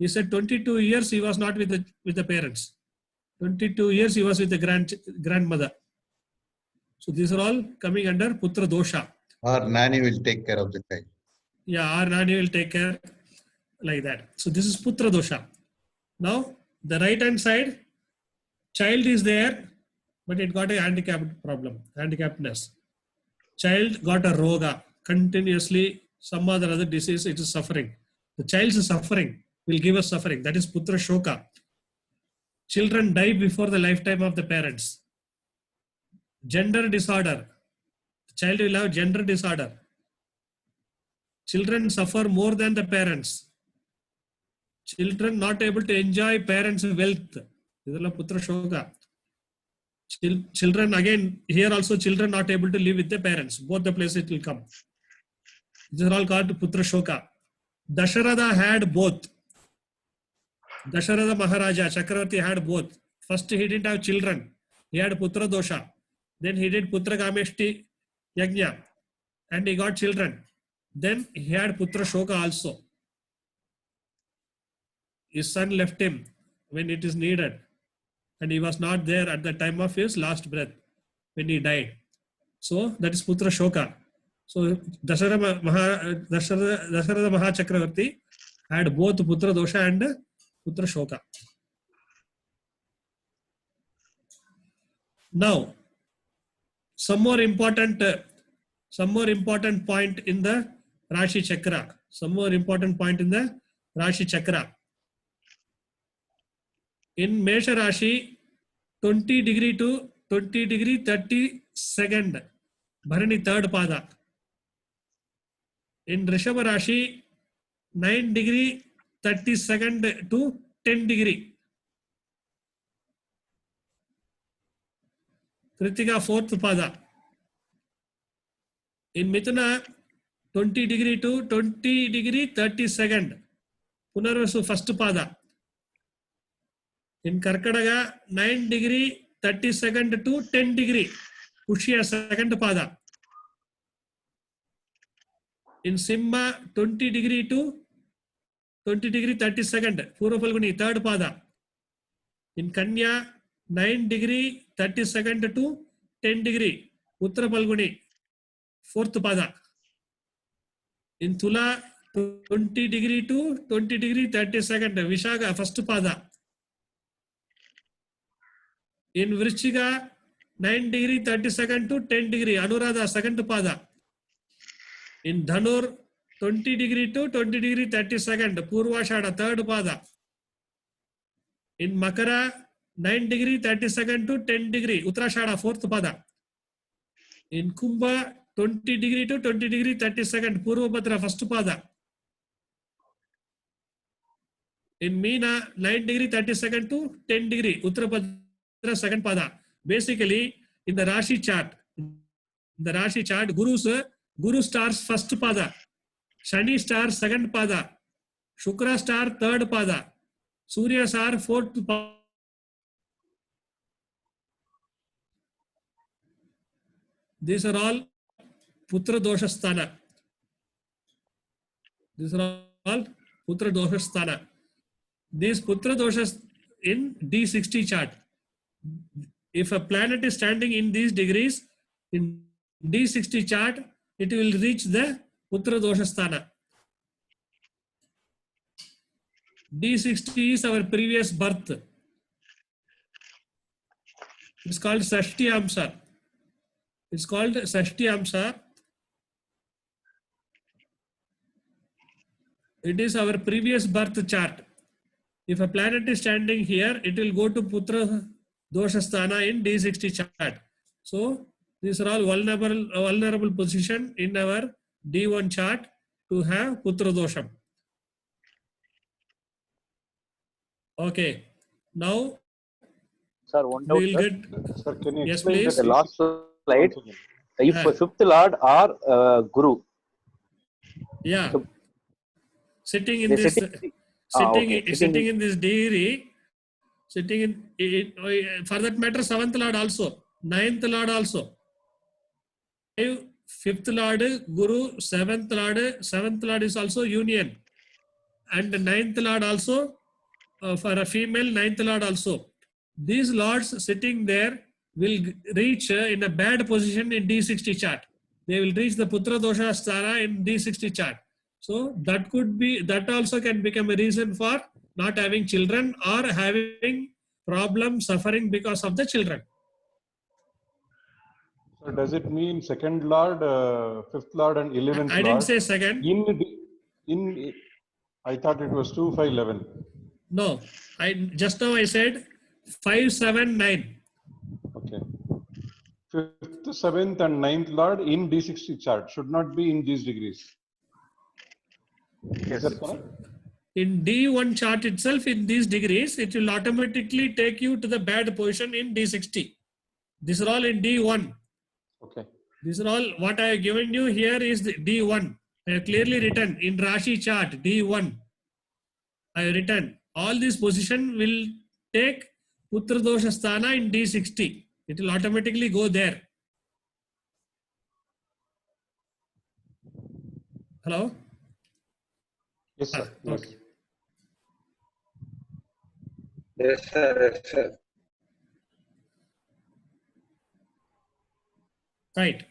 He said 22 years he was not with the parents. 22 years he was with the grandmother. So these are all coming under putra dosha. Or nanny will take care of the child. Yeah, our nanny will take care like that. So this is putra dosha. Now the right hand side, child is there, but it got a handicapped problem, handicappedness. Child got a roga, continuously some other disease, it is suffering. The child's suffering will give us suffering. That is putra shoka. Children die before the lifetime of the parents. Gender disorder. The child will have gender disorder. Children suffer more than the parents. Children not able to enjoy parents' wealth. This is putra shoka. Children again, here also children not able to live with the parents. Both the places it will come. These are all called putra shoka. Dasharatha had both. Dasharatha Maharaja, Chakravarti had both. First he didn't have children. He had Putra dosha. Then he did Putra Gameshti Yajna and he got children. Then he had Putra Shoka also. His son left him when it is needed, and he was not there at the time of his last breath when he died. So that is Putra Shoka. So Dasharatha Mahachakravarti had both Putra dosha and Putra Shoka. Now, some more important point in the Rashi Chakra. Some more important point in the Rashi Chakra. In Mesha Rashi, 20 degree to 20 degree 30 second, Bharani third pada. In Rishabha Rashi, 9 degree 30 second to 10 degree. Kritika fourth pada. In Mithuna, 20 degree to 20 degree 30 second. Punarvasu first pada. In Karkadaga, 9 degree 30 second to 10 degree. Pushya second pada. In Simha, 20 degree to 20 degree 30 second. Purva Falguni third pada. In Kanya, 9 degree 30 second to 10 degree. Uttara Falguni fourth pada. In Tula, 20 degree to 20 degree 30 second. Vishaga first pada. In Vrichiga, 9 degree 30 second to 10 degree. Anuradha second pada. In Dhanur, 20 degree to 20 degree 30 second. Purvashada third pada. In Makara, 9 degree 30 second to 10 degree. Uttarashada fourth pada. In Kumbha, 20 degree to 20 degree 30 second. Purvabhadra first pada. In Meena, 9 degree 30 second to 10 degree. Uttarabhadra second pada. Basically, in the Rashi chart, Guru stars first pada, Shani star second pada, Shukra star third pada, Surya star fourth pada. These are all Putra dosha sthana. These are all Putra dosha sthana. These Putra doshas in D60 chart. If a planet is standing in these degrees, in D60 chart, it will reach the Putra dosha sthana. D60 is our previous birth. It's called Sashti Amsa. It's called Sashti Amsa. It is our previous birth chart. If a planet is standing here, it will go to Putra dosha sthana in D60 chart. So these are all vulnerable position in our D1 chart to have Putra dosham. Okay, now Sir, one doubt, we will sir. get. Sir, can you Yes, explain please. The last slide. once again? If fifth lord or Guru, Yeah, so sitting in they this, okay. sitting in this degree, sitting in for that matter, seventh lord also, ninth lord also, fifth lord Guru, seventh lord is also union, and ninth lord also for a female, ninth lord also. These lords sitting there will reach in a bad position in D60 chart. They will reach the Putra dosha sthana in D60 chart. So that could be, that also can become a reason for not having children or having problem suffering because of the children. So does it mean second lord, fifth lord, and 11th I didn't say second. In I thought it was 2, 5, 11. No, just now I said 5, 7, 9. Okay. Fifth, 7th, and 9th lord in D60 chart should not be in these degrees. Is that correct? In D1 chart itself, in these degrees, it will automatically take you to the bad position in D60. These are all in D1. Okay. These are all what I have given you here is the D1. I have clearly written in Rashi chart D1. I have written all this position will take Putra dosha sthana in D60. It will automatically go there. Hello? Yes, sir. Yes. Okay. Yes, sir. Yes, sir. Right.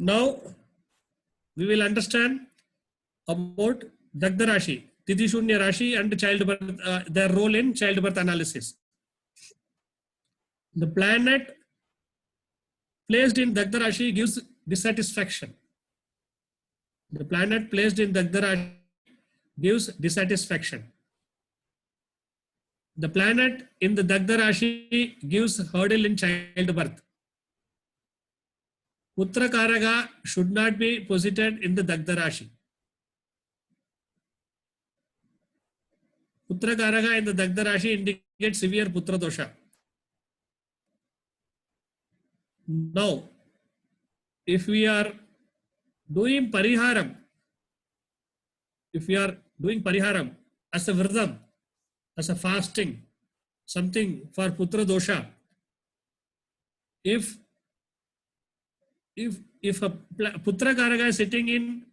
Now we will understand about Dagda Rashi, Tithi Shunya Rashi and childbirth, their role in childbirth analysis. The planet placed in Dagda Rashi gives dissatisfaction. The planet placed in Dagda Rashi gives dissatisfaction. The planet in the Dagda Rashi gives hurdle in childbirth. Putra Karaga should not be posited in the Dagda Rashi. Putra Karaga in the Dagda Rashi indicates severe Putra dosha. Now, if we are doing Pariharam, as a Vrdam, as a fasting, something for Putra dosha, if a Putra Karaga is sitting in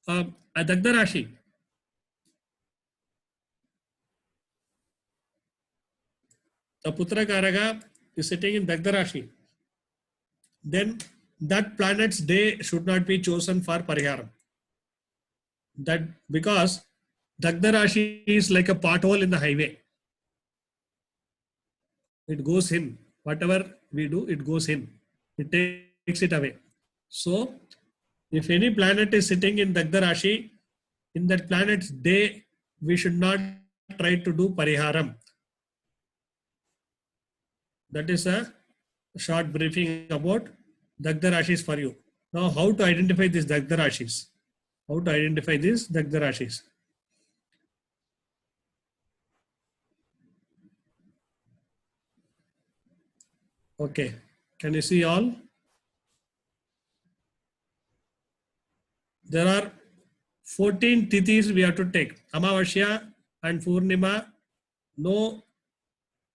a Dagda Rashi, the Putra Karaga is sitting in Dagda Rashi, then that planet's day should not be chosen for Pariharam. That because Dagda Rashi is like a pothole in the highway. It goes in. Whatever we do, it goes in. It takes it away. So, if any planet is sitting in Dagda Rashi, in that planet's day, we should not try to do Pariharam. That is a short briefing about Dagda Rashis for you. Now, how to identify these Dagda Rashis? How to identify these Dagda Rashis? Okay, can you see all? There are 14 tithis we have to take. Amavasya and Purnima, no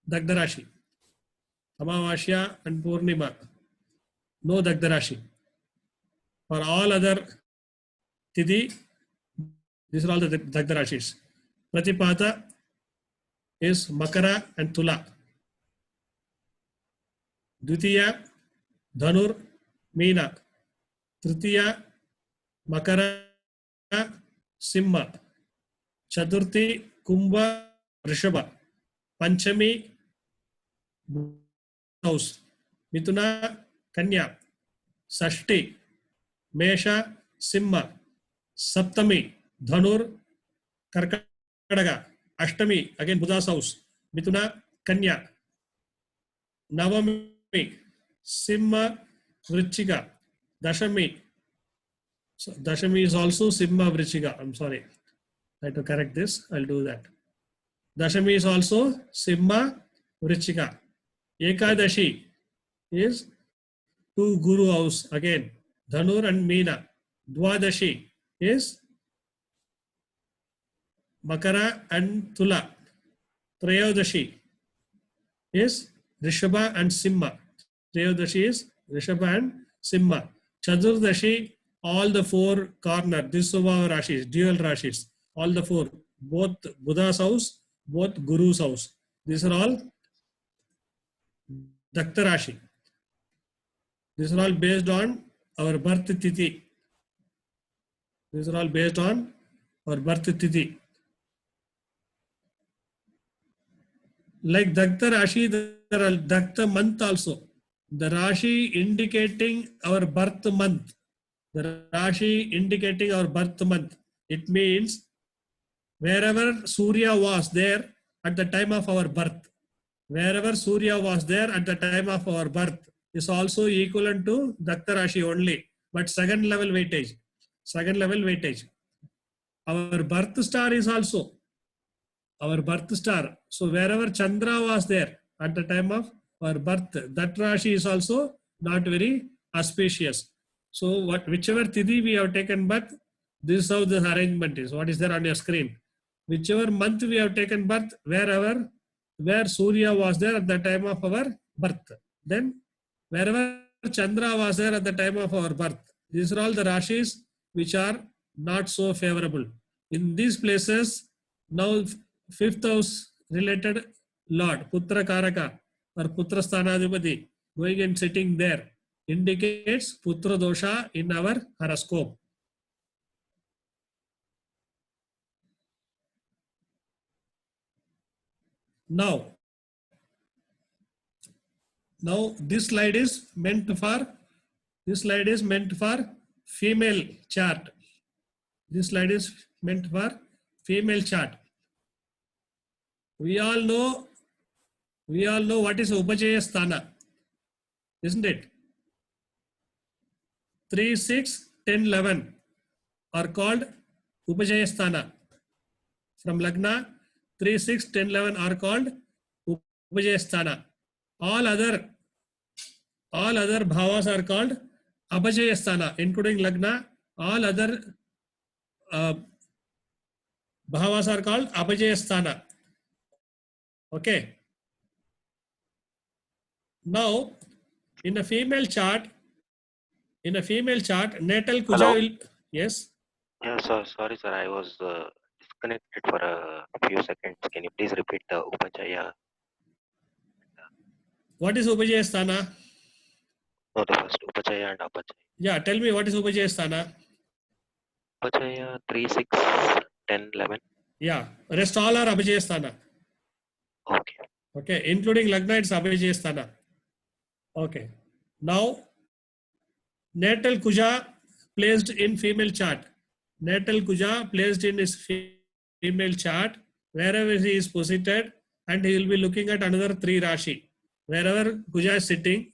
Dagda Rashi. Amavasya and Purnima, no Dagda Rashi. For all other tithi, these are all the Dagda Rashis. Pratipata is Makara and Tula. Dvitiya, Dhanur, Meena. Tritiya, Makara, Simha. Chaturthi, Kumbha, Rishabha. Panchami, House. Mithuna, Kanya. Sashti, Mesha, Simha. Saptami, Dhanur, Karkadaga. Ashtami, again Buddha's house. Mithuna, Kanya. Navami, Simha, Vrichika. Dashami. So Dashami is also Simha, Vrichika. I'm sorry. I have to correct this. I'll do that. Dashami is also Simha, Vrichika. Ekadashi is two Guru house again. Dhanur and Meena. Dwadashi is Makara and Tula. Trayodashi is Rishabha and Simha. Trayodashi is Rishabha and Simha. Chaturdashi, all the four corner. This is our Rashis, dual Rashis. All the four. Both Buddha's house, both Guru's house. These are all Dagda Rashi. These are all based on our birth tithi. These are all based on our birth tithi. Like Dagda Rashi, there are Dagda month also. The Rashi indicating our birth month. The Rashi indicating our birth month. It means wherever Surya was there at the time of our birth. Wherever Surya was there at the time of our birth is also equivalent to Dagda Rashi only. But second level weightage. Second level weightage. Our birth star is also our birth star. So wherever Chandra was there at the time of our birth, that Rashi is also not very auspicious. So whichever tithi we have taken birth, this is how the arrangement is. What is there on your screen? Whichever month we have taken birth, where Surya was there at the time of our birth. Then wherever Chandra was there at the time of our birth, these are all the Rashis which are not so favorable. In these places, now fifth house related Lord, Putra Karaka or Putra Sthanadhipati, going and sitting there indicates Putra Dosha in our horoscope. Now this slide is meant for female chart. This slide is meant for female chart. We all know what is Upajaya Sthana, isn't it? 3, 6, 10, 11 are called Upajaya Sthana. From Lagna, 3, 6, 10, 11 are called Upajaya Sthana. All other bhavas are called Apajaya Sthana, including Lagna. All other bhavas are called Apajaya Sthana. Okay. Now, in a female chart, natal Kuja Hello? will, yes. Yeah, sir. Sorry, sir. I was disconnected for a few seconds. Can you please repeat the Upajaya? What is Upajaya Sthana? No, the first Upajaya and Apajaya. Yeah, tell me what is Upajaya Sthana? Upajaya 3, 6, 10, 11. Yeah, rest all are Apajaya Sthana. Okay. Okay, including Lagna, it's Apajaya Sthana. Okay. Now, natal Kuja placed in female chart. Natal Kuja placed in his female chart, wherever he is posited, and he will be looking at another 3 Rashi. Wherever Kuja is sitting,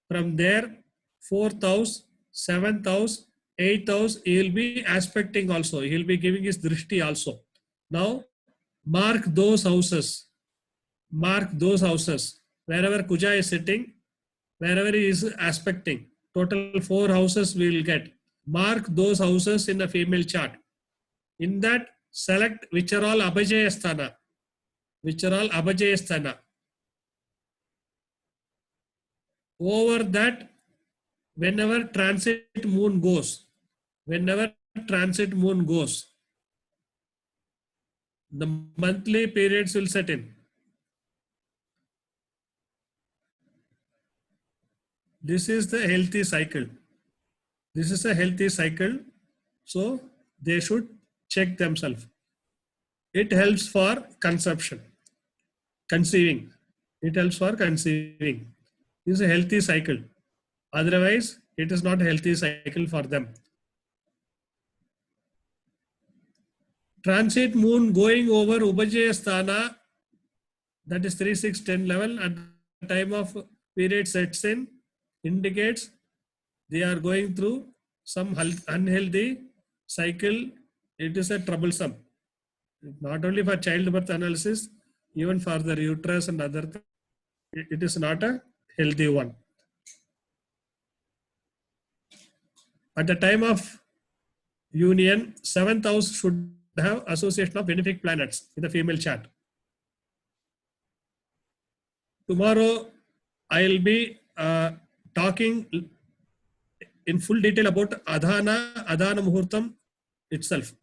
from there, 4th house, 7th house, 8th house, he will be aspecting also. He will be giving his drishti also. Now, mark those houses. Mark those houses. Wherever Kuja is sitting, wherever he is aspecting. Total 4 houses we will get. Mark those houses in a female chart. In that, select which are all Apajaya Sthana. Which are all Apajaya Sthana. Over that, whenever transit moon goes, the monthly periods will set in. This is the healthy cycle. This is a healthy cycle. So they should check themselves. It helps for conceiving. It helps for conceiving. This is a healthy cycle. Otherwise, it is not a healthy cycle for them. Transit moon going over Upajaya Sthana, that is 3, 6, 10, 11, at the time of period sets in, indicates they are going through some unhealthy cycle. It is a troublesome. Not only for childbirth analysis, even for the uterus and other things, it is not a healthy one. At the time of union, 7th house should have association of benefic planets in the female chart. Tomorrow, I will be talking in full detail about Adhana Muhurtam itself.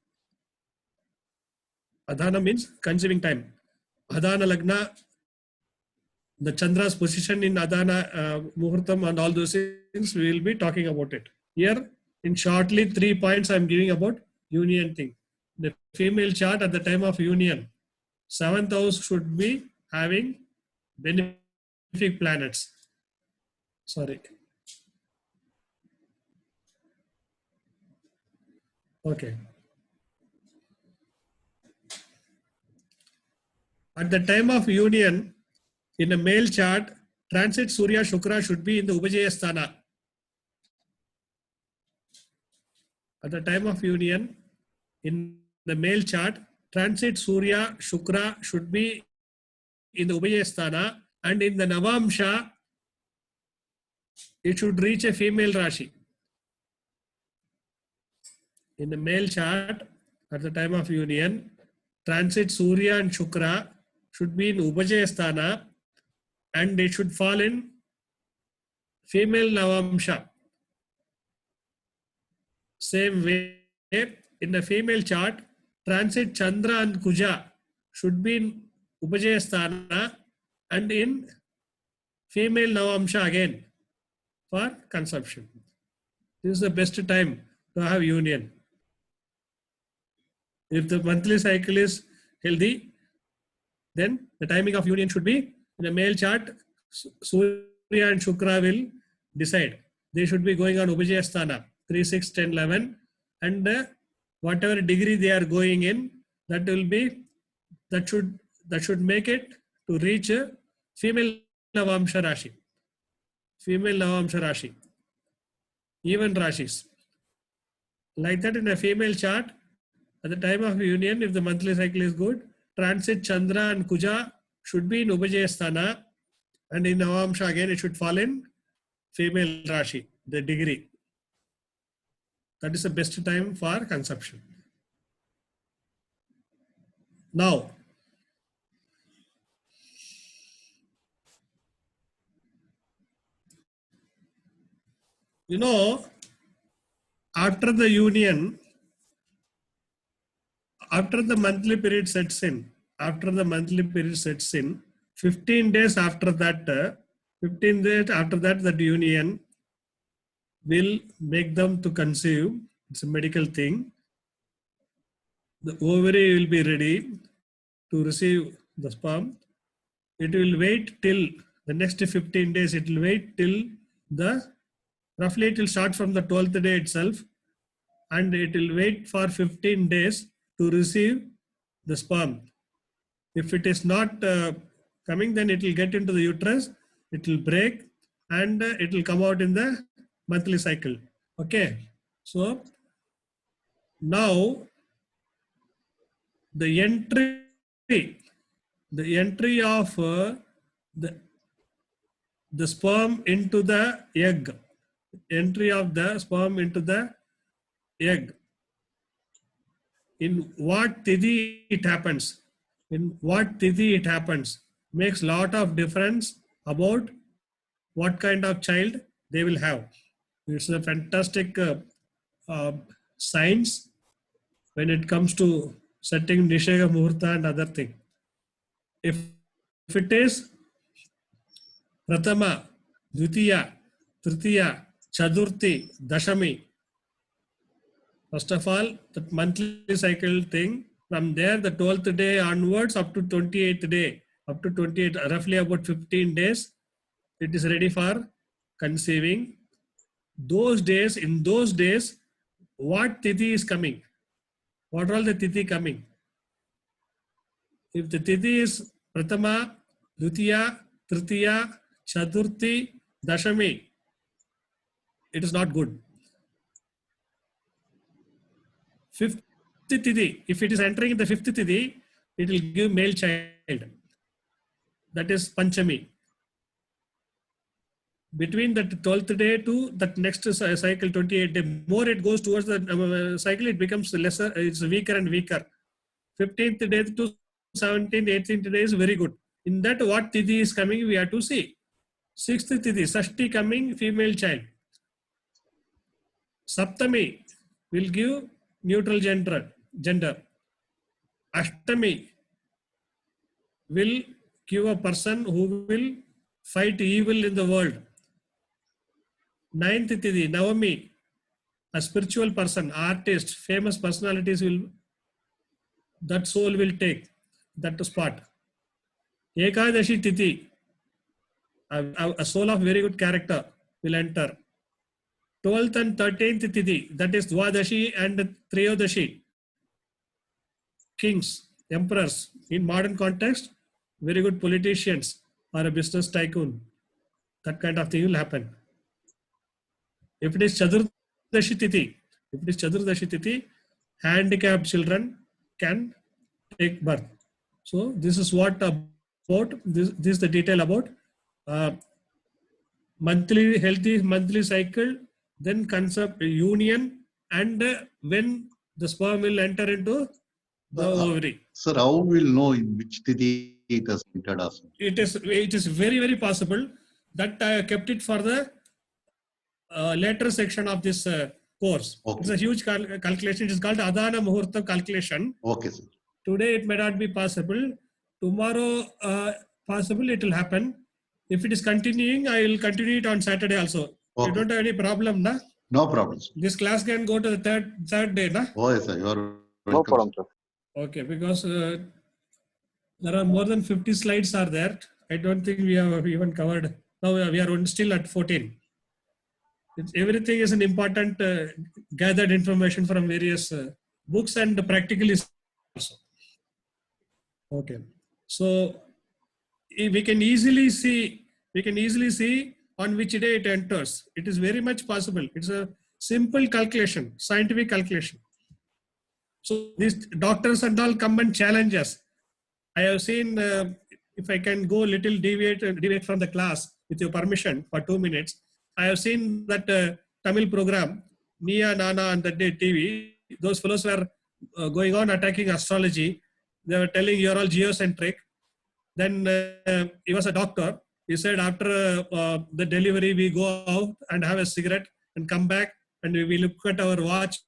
Adhana means conceiving time. Adhana Lagna, the Chandra's position in Adhana Muhurtam and all those things, we will be talking about it. Here, in shortly 3 points I am giving about union thing. The female chart at the time of union, 7th house should be having benefic planets. Sorry. Okay. At the time of union, in a male chart, transit Surya Shukra should be in the Upajaya Sthana. At the time of union, in the male chart, transit Surya Shukra should be in the Upajaya Sthana, and in the Navamsha, it should reach a female Rashi. In the male chart, at the time of union, transit Surya and Shukra should be in Upajaya Sthana, and it should fall in female Navamsha. Same way, in the female chart, transit Chandra and Kuja should be in Upajaya Sthana and in female Navamsha again for consumption. This is the best time to have union. If the monthly cycle is healthy, then the timing of union should be in a male chart. Surya and Shukra will decide. They should be going on Upajaya Sthana 3, 6, 10, 11, and whatever degree they are going in, that should make it to reach a female Navamsha Rashi. Female Navamsha Rashi. Even Rashis. Like that in a female chart, at the time of union, if the monthly cycle is good, transit Chandra and Kuja should be in Upajaya Sthana, and in Navamsha again it should fall in female Rashi, the degree. That is the best time for consumption. Now, you know, after the union, after the monthly period sets in, 15 days after that, that union will make them to conceive. It's a medical thing. The ovary will be ready to receive the sperm. It will wait till the next 15 days. It will wait till roughly it will start from the 12th day itself, and it will wait for 15 days to receive the sperm. If it is not coming, then it will get into the uterus, it will break, and it will come out in the monthly cycle. Okay, so now the entry of the sperm into the egg, entry of the sperm into the egg. In what tithi it happens, makes lot of difference about what kind of child they will have. It's a fantastic science when it comes to setting Nishega Muhurta and other thing. If it is Pratama, Dvitiya, Tritiya, Chaturthi, Dashami, first of all, the monthly cycle thing, from there, the 12th day onwards up to 28th day, up to 28, roughly about 15 days, it is ready for conceiving. In those days, what tithi is coming? What are all the tithi coming? If the tithi is Pratama, Dvitiya, Tritiya, Chaturthi, Dashami, it is not good. Fifth tithi, if it is entering in the fifth tithi, it will give male child. That is Panchami. Between the 12th day to that next cycle, 28 day, more it goes towards the cycle, it becomes lesser, it's weaker and weaker. 15th day to 17th, 18th day is very good. In that, what tithi is coming, we have to see. 6th tithi, Sashti coming, female child. Saptami will give neutral gender. Ashtami will give a person who will fight evil in the world. 9th tithi, Navami, a spiritual person, artist, famous personalities that soul will take that spot. Ekadashi tithi, a soul of very good character will enter. 12th and 13th tithi, that is Dwadashi and Triyodashi, kings, emperors. In modern context, very good politicians or a business tycoon. That kind of thing will happen. If it is Chaturdashi tithi, handicapped children can take birth. So this is what about this is the detail about healthy monthly cycle, then concept union, and when the sperm will enter into the ovary. Sir, how will know in which tithi theta-centered or something. It is very, very possible that I kept it for the later section of this course. Okay. It's a huge calculation. It is called Adana Muhurta calculation. Okay, sir. Today it may not be possible. Tomorrow, possible it will happen. If it is continuing, I will continue it on Saturday also. Okay. You don't have any problem, na? No problem, sir. This class can go to the third day, na? Oh, yes, sir. You are No welcome. problem, sir. Okay, because there are more than 50 slides are there. I don't think we have even covered. Now we are still at 14. Everything is an important gathered information from various books and practically also. Okay, so we can easily see on which day it enters. It is very much possible. It's a simple calculation, scientific calculation. So these doctors and all come and challenge us. I have seen, if I can go little deviate from the class with your permission for 2 minutes. I have seen that Tamil program, Nia Nana on the day TV. Those fellows were going on attacking astrology. They were telling you're all geocentric. Then he was a doctor. He said after the delivery, we go out and have a cigarette and come back and we look at our watch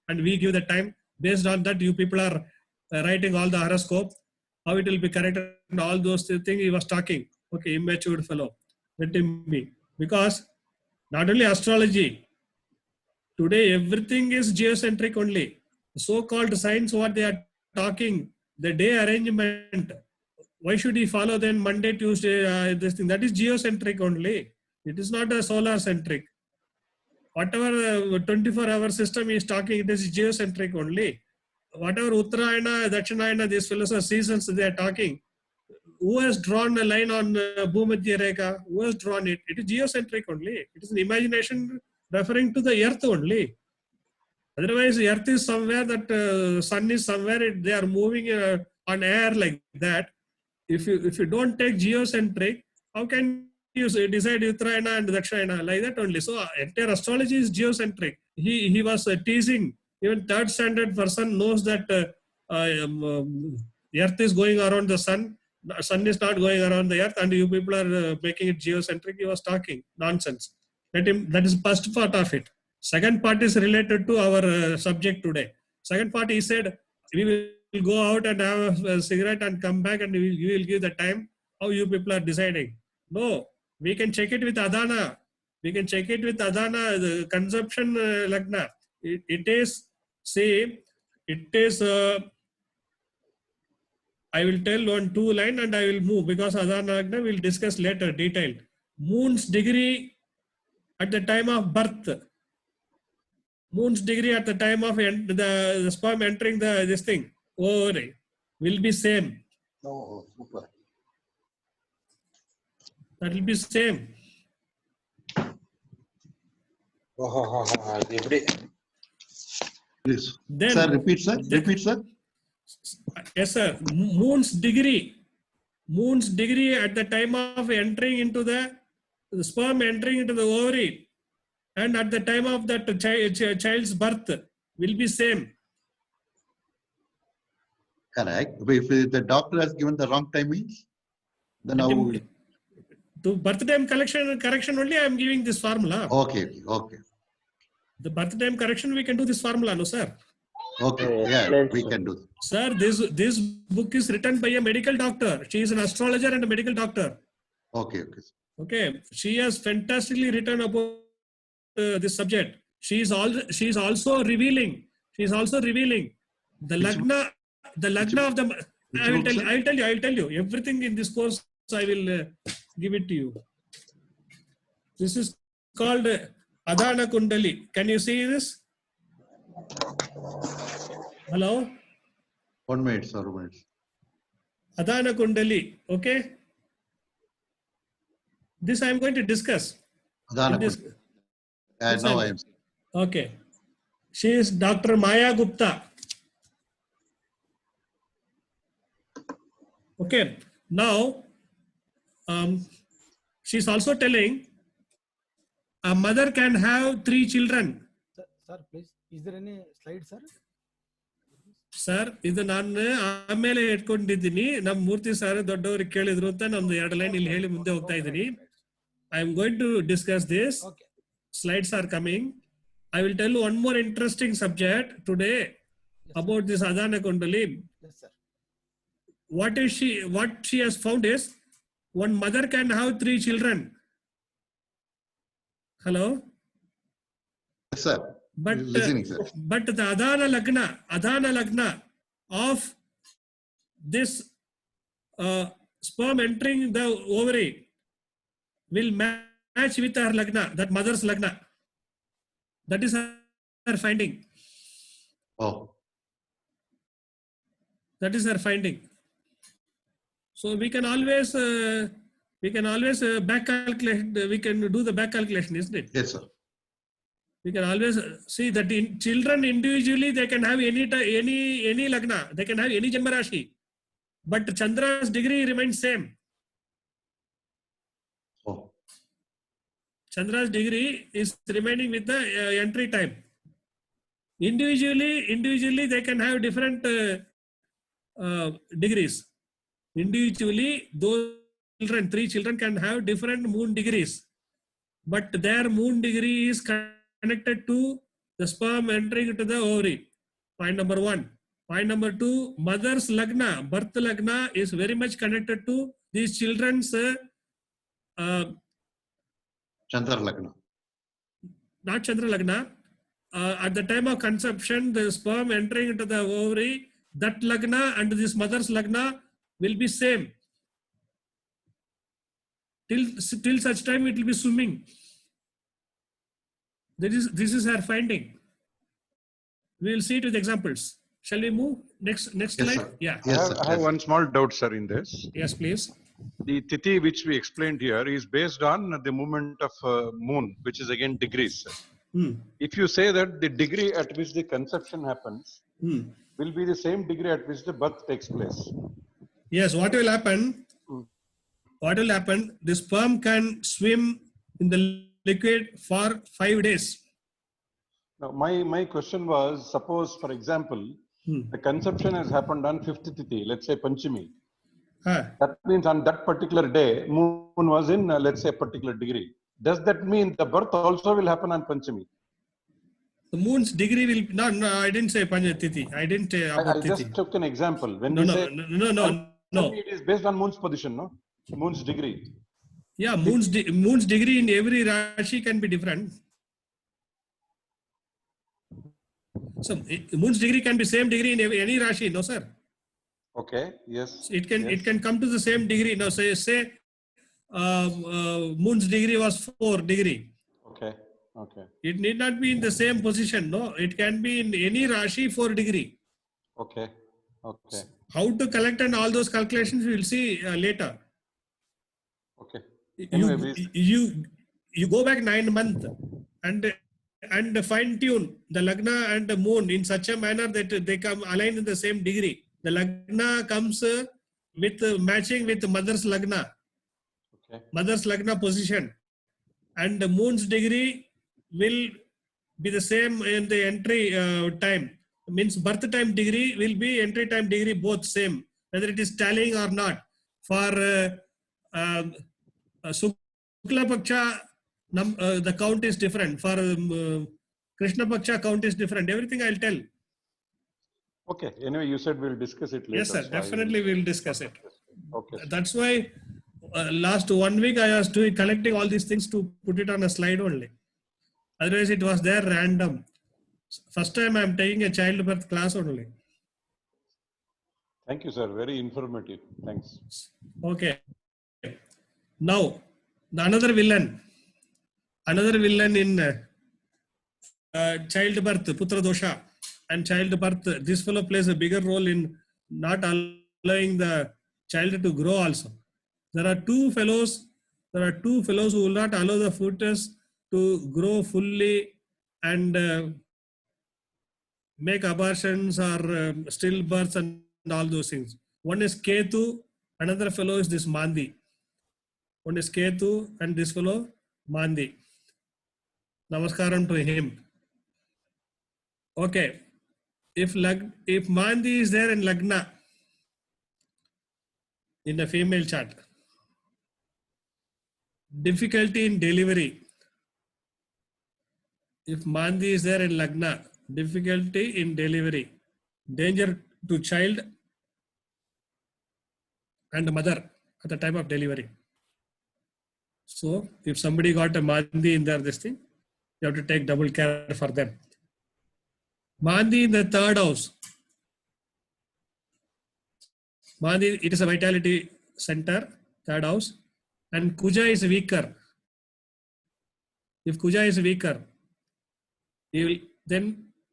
and we give the time. Based on that, you people are writing all the horoscope, how it will be corrected and all those things he was talking. Okay, immature fellow. Let him be. Because not only astrology, today everything is geocentric only. So-called science, what they are talking, the day arrangement, why should he follow then Monday, Tuesday, this thing? That is geocentric only. It is not a solar centric. Whatever 24-hour system is talking, it is geocentric only. Whatever Uttarayana, Dakshinayana, these fellows are seasons they are talking. Who has drawn a line on Bhumadhya Rekha? Who has drawn it? It is geocentric only. It is an imagination referring to the earth only. Otherwise, the earth is somewhere, that sun is somewhere, they are moving on air like that. If you don't take geocentric, how can you decide Uttarayana and Dakshinayana like that only? So entire astrology is geocentric. He was teasing. Even third standard person knows that earth is going around the sun. Sun is not going around the earth, and you people are making it geocentric. He was talking nonsense. That is first part of it. Second part is related to our subject today. Second part, he said, we will go out and have a cigarette and come back and you will give the time. How you people are deciding? No, we can check it with Adana. We can check it with Adana, the consumption Lagna. It is, say, it is, I will tell 1-2 line and I will move because Adana Lagna will discuss later detailed. Moon's degree at the time of birth. Moon's degree at the time of the sperm entering this thing, ovary, will be same. Oh, super. That will be same. Please. Then, Sir, repeat, sir. Repeat, sir. Yes, sir. Moon's degree at the time of entering into the sperm entering into the ovary and at the time of that child's birth will be same. Correct. If the doctor has given the wrong timings, then how? To birth time correction only I am giving this formula. Okay. The birth time correction we can do this formula, no sir? Okay, yeah, we can do that. Sir, this book is written by a medical doctor. She is an astrologer and a medical doctor. Okay. Okay, she has fantastically written about this subject. She is also revealing. She is also revealing the lagna of the. I will tell you everything in this course. I will give it to you. This is called Adana Kundali. Can you see this? Hello. 1 minute, sir. 1 minute. Adana Kundali. Okay. This I am going to discuss. Adana Kundali. Now I am. Okay. She is Dr. Maya Gupta. Okay. Now, she is also telling a mother can have 3 children. Sir, please. Is there any slide, sir? Sir ಇದು ನಾನು ಆಮೇಲೆ ಇಟ್ಕೊಂಡಿದ್ದೀನಿ. ನಮ್ಮ ಮೂರ್ತಿ sir ದೊಡ್ಡವ್ರಿಗೆ ಕೇಳಿದ್ರು ಅಂತ ನಾನು 2 line ಇಲ್ಲಿ ಹೇಳಿ ಮುಂದೆ ಹೋಗ್ತಾ ಇದ್ದೀನಿ. I am going to discuss this. Slides are coming. I will tell you one more interesting subject today about this Adana Kundali. Yes, sir. What she has found is one mother can have 3 children. Hello? Yes, sir. But Listening, sir. but the Adana Lagna of this sperm entering the ovary will match with her Lagna, that mother's Lagna. That is her finding. Oh. That is her finding. So we can always back calculate. We can do the back calculation, isn't it? Yes, sir. We can always see that in children individually they can have any Lagna, they can have any Janma Rashi, but Chandra's degree remains same. Oh. Chandra's degree is remaining with the entry time. Individually they can have different degrees. Individually, those children, 3 children can have different moon degrees, but their moon degree is connected to the sperm entering into the ovary. Point number 1. Point number 2, mother's Lagna, birth Lagna is very much connected to these children's Chandra Lagna. Not Chandra Lagna. At the time of conception, the sperm entering into the ovary, that Lagna and this mother's Lagna will be same. Till such time it will be swimming. This is her finding. We will see it with examples. Shall we move? Next Yes, slide? sir. Yeah. Yes, sir. I have one small doubt, sir, in this. Yes, please. The Tithi which we explained here is based on the movement of moon, which is again degrees. Sir. If you say that the degree at which the conception happens will be the same degree at which the birth takes place. Yes, what will happen? What will happen? The sperm can swim in the liquid for 5 days. Now, my question was, suppose, for example, the conception has happened on 5th Tithi, let's say Panchami. That means on that particular day, moon was in, let's say, a particular degree. Does that mean the birth also will happen on Panchami? The moon's degree will no, I didn't say Panchatithi. I didn't say about I just Tithi. took an example. When No, we no, say no. it is based on moon's position, no? Moon's degree. Yeah, moon's degree in every Rashi can be different. So moon's degree can be same degree in any Rashi, no sir? Okay, yes. It can come to the same degree. Now say moon's degree was 4 degree. Okay. Okay. It need not be in the same position. No, it can be in any Rashi 4 degree. Okay. Okay. How to collect and all those calculations we will see later. Okay. You go back 9 months and fine tune the Lagna and the moon in such a manner that they come aligned in the same degree. The Lagna comes with matching with mother's Lagna. Okay. Mother's Lagna position, and the moon's degree will be the same in the entry time. Means birth time degree will be entry time degree both same, whether it is tallying or not. For Shukla Paksha, the count is different. For Krishna Paksha, count is different. Everything I'll tell. Okay. Anyway, you said we'll discuss it later. Yes, sir. So Definitely we'll discuss it. Okay. That's why last 1 week I was collecting all these things to put it on a slide only. Otherwise, it was there random. First time I am taking a childbirth class only. Thank you, sir. Very informative. Thanks. Okay. Now, another villain in childbirth, Putra Dosha and childbirth. This fellow plays a bigger role in not allowing the child to grow also. There are two fellows who will not allow the fetus to grow fully and make abortions or stillbirths and all those things. One is Ketu, another fellow is this Mandi. One is Ketu and this fellow Mandi. Namaskaram to him. Okay. if Mandi is there in Lagna, in the female chart, difficulty in delivery. If Mandi is there in Lagna, difficulty in delivery, danger to child and mother at the time of delivery. So if somebody got a Mandi in there, this thing, you have to take double care for them. Mandi in the third house. Mandi, it is a vitality center, third house, and Kuja is weaker. If Kuja is weaker, then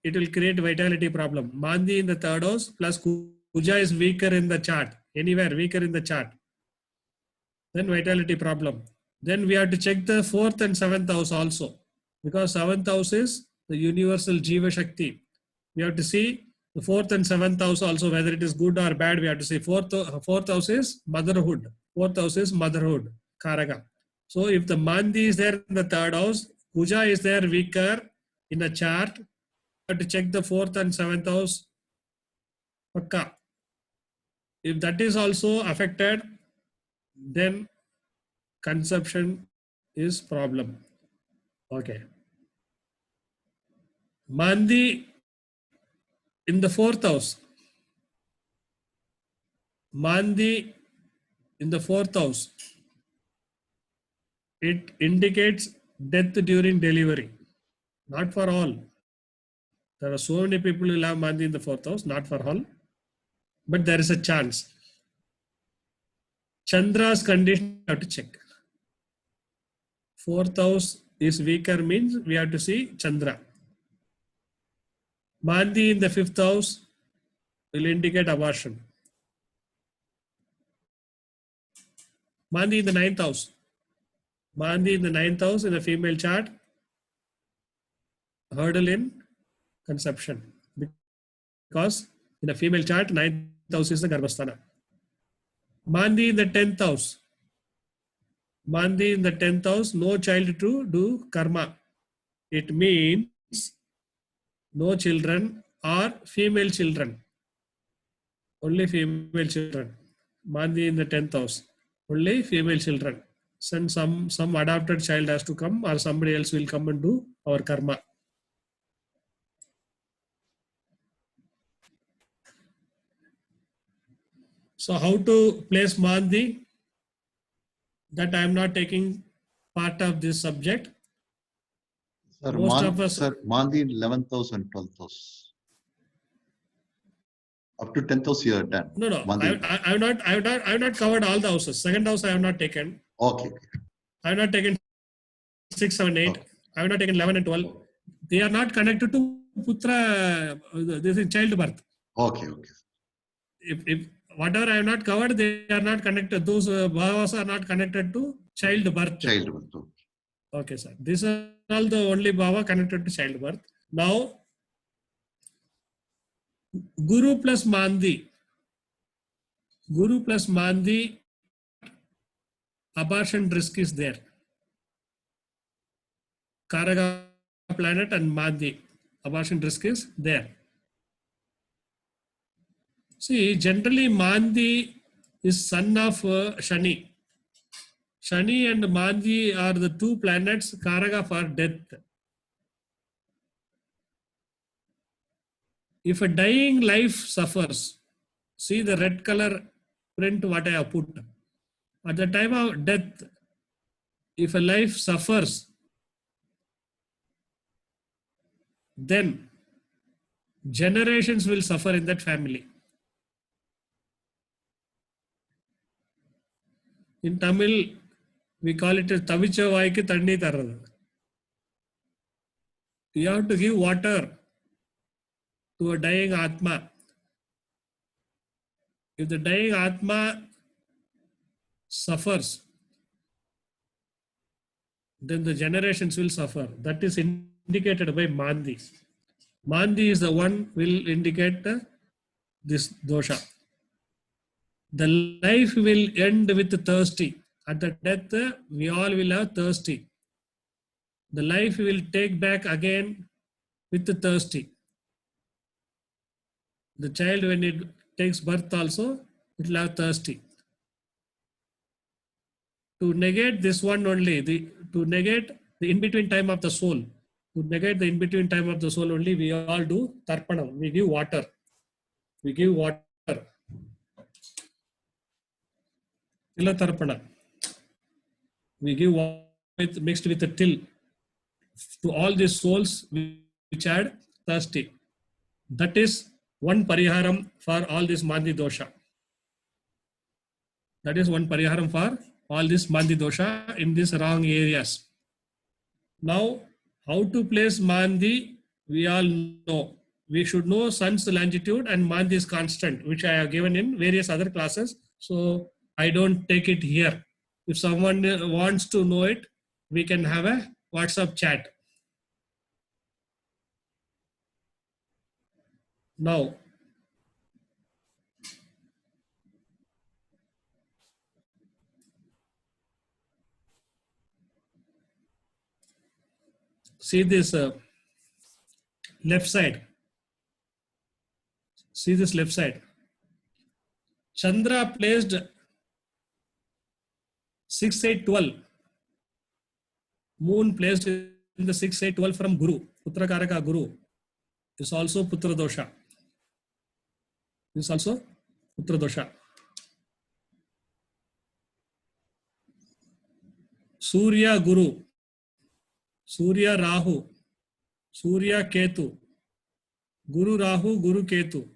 it will create vitality problem. Mandi in the third house plus Kuja is weaker in the chart, anywhere weaker in the chart, then vitality problem. Then we have to check the 4th and 7th house also, because 7th house is the universal Jiva Shakti. We have to see the 4th and 7th house also, whether it is good or bad. We have to see 4th house is motherhood, 4th house is motherhood, Karaga. So if the Mandi is there in the third house, Kuja is there weaker in the chart, we have to check the 4th and 7th house. Pakka. If that is also affected, then conception is problem. Okay. Mandi in the 4th house. Mandi in the 4th house. It indicates death during delivery. Not for all. There are so many people who have Mandi in the 4th house, not for all. But there is a chance. Chandra's condition, we have to check. 4th house is weaker means we have to see Chandra. Mandi in the 5th house will indicate abortion. Mandi in the 9th house. Mandi in the 9th house in the female chart, hurdle in conception. Because in a female chart, 9th house is the Garbhasthana. Mandi in the 10th house. Mandi in the 10th house, no child to do karma. It means no children or female children. Only female children. Mandi in the 10th house. Only female children. Then some adopted child has to come, or somebody else will come and do our karma. So how to place Mandi? That I am not taking part of this subject. Sir, Most of us, Mandi in 11th house and 12th house. Up to 10th house you are done. No. I have not covered all the houses. Second house I have not taken. Okay. I have not taken 6, 7, 8. Okay. I have not taken 11 and 12. They are not connected to Putra. This is childbirth. Okay. If whatever I have not covered, they are not connected. Those bhavas are not connected to childbirth. Okay, sir. These are all the only bhava connected to childbirth. Now, Guru plus Mandi. Guru plus Mandi, abortion risk is there. Karaga planet and Mandi, abortion risk is there. See, generally Mandi is son of Shani. Shani and Mandi are the two planets Karaga for death. If a dying life suffers, see the red color print what I have put. At the time of death, if a life suffers, then generations will suffer in that family. In Tamil, we call it Tavicha Vaiki Tandi Tarada. You have to give water to a dying Atma. If the dying Atma suffers, then the generations will suffer. That is indicated by Mandi. Mandi is the one will indicate this dosha. The life will end with thirsty. At the death, we all will have thirsty. The life will take back again with the thirsty. The child, when it takes birth also, it will have thirsty. To negate this one only, to negate the in-between time of the soul, to negate the in-between time of the soul only, we all do tarpanam. We give water. We give water. Tila tarpana. We give water mixed with the till to all these souls which had thirsty. That is one pariharam for all this mandi dosha. That is one pariharam for all this mandi dosha in these wrong areas. Now, how to place mandi, we all know. We should know sun's longitude and mandi's constant, which I have given in various other classes. So I don't take it here. If someone wants to know it, we can have a WhatsApp chat. Now, see this left side. See this left side. Chandra placed 6, 8, 12. Moon placed in the 6, 8, 12 from Guru. Putra Karaka Guru is also Putra Dosha. This is also Putra Dosha. Surya Guru, Surya Rahu, Surya Ketu, Guru Rahu, Guru Ketu,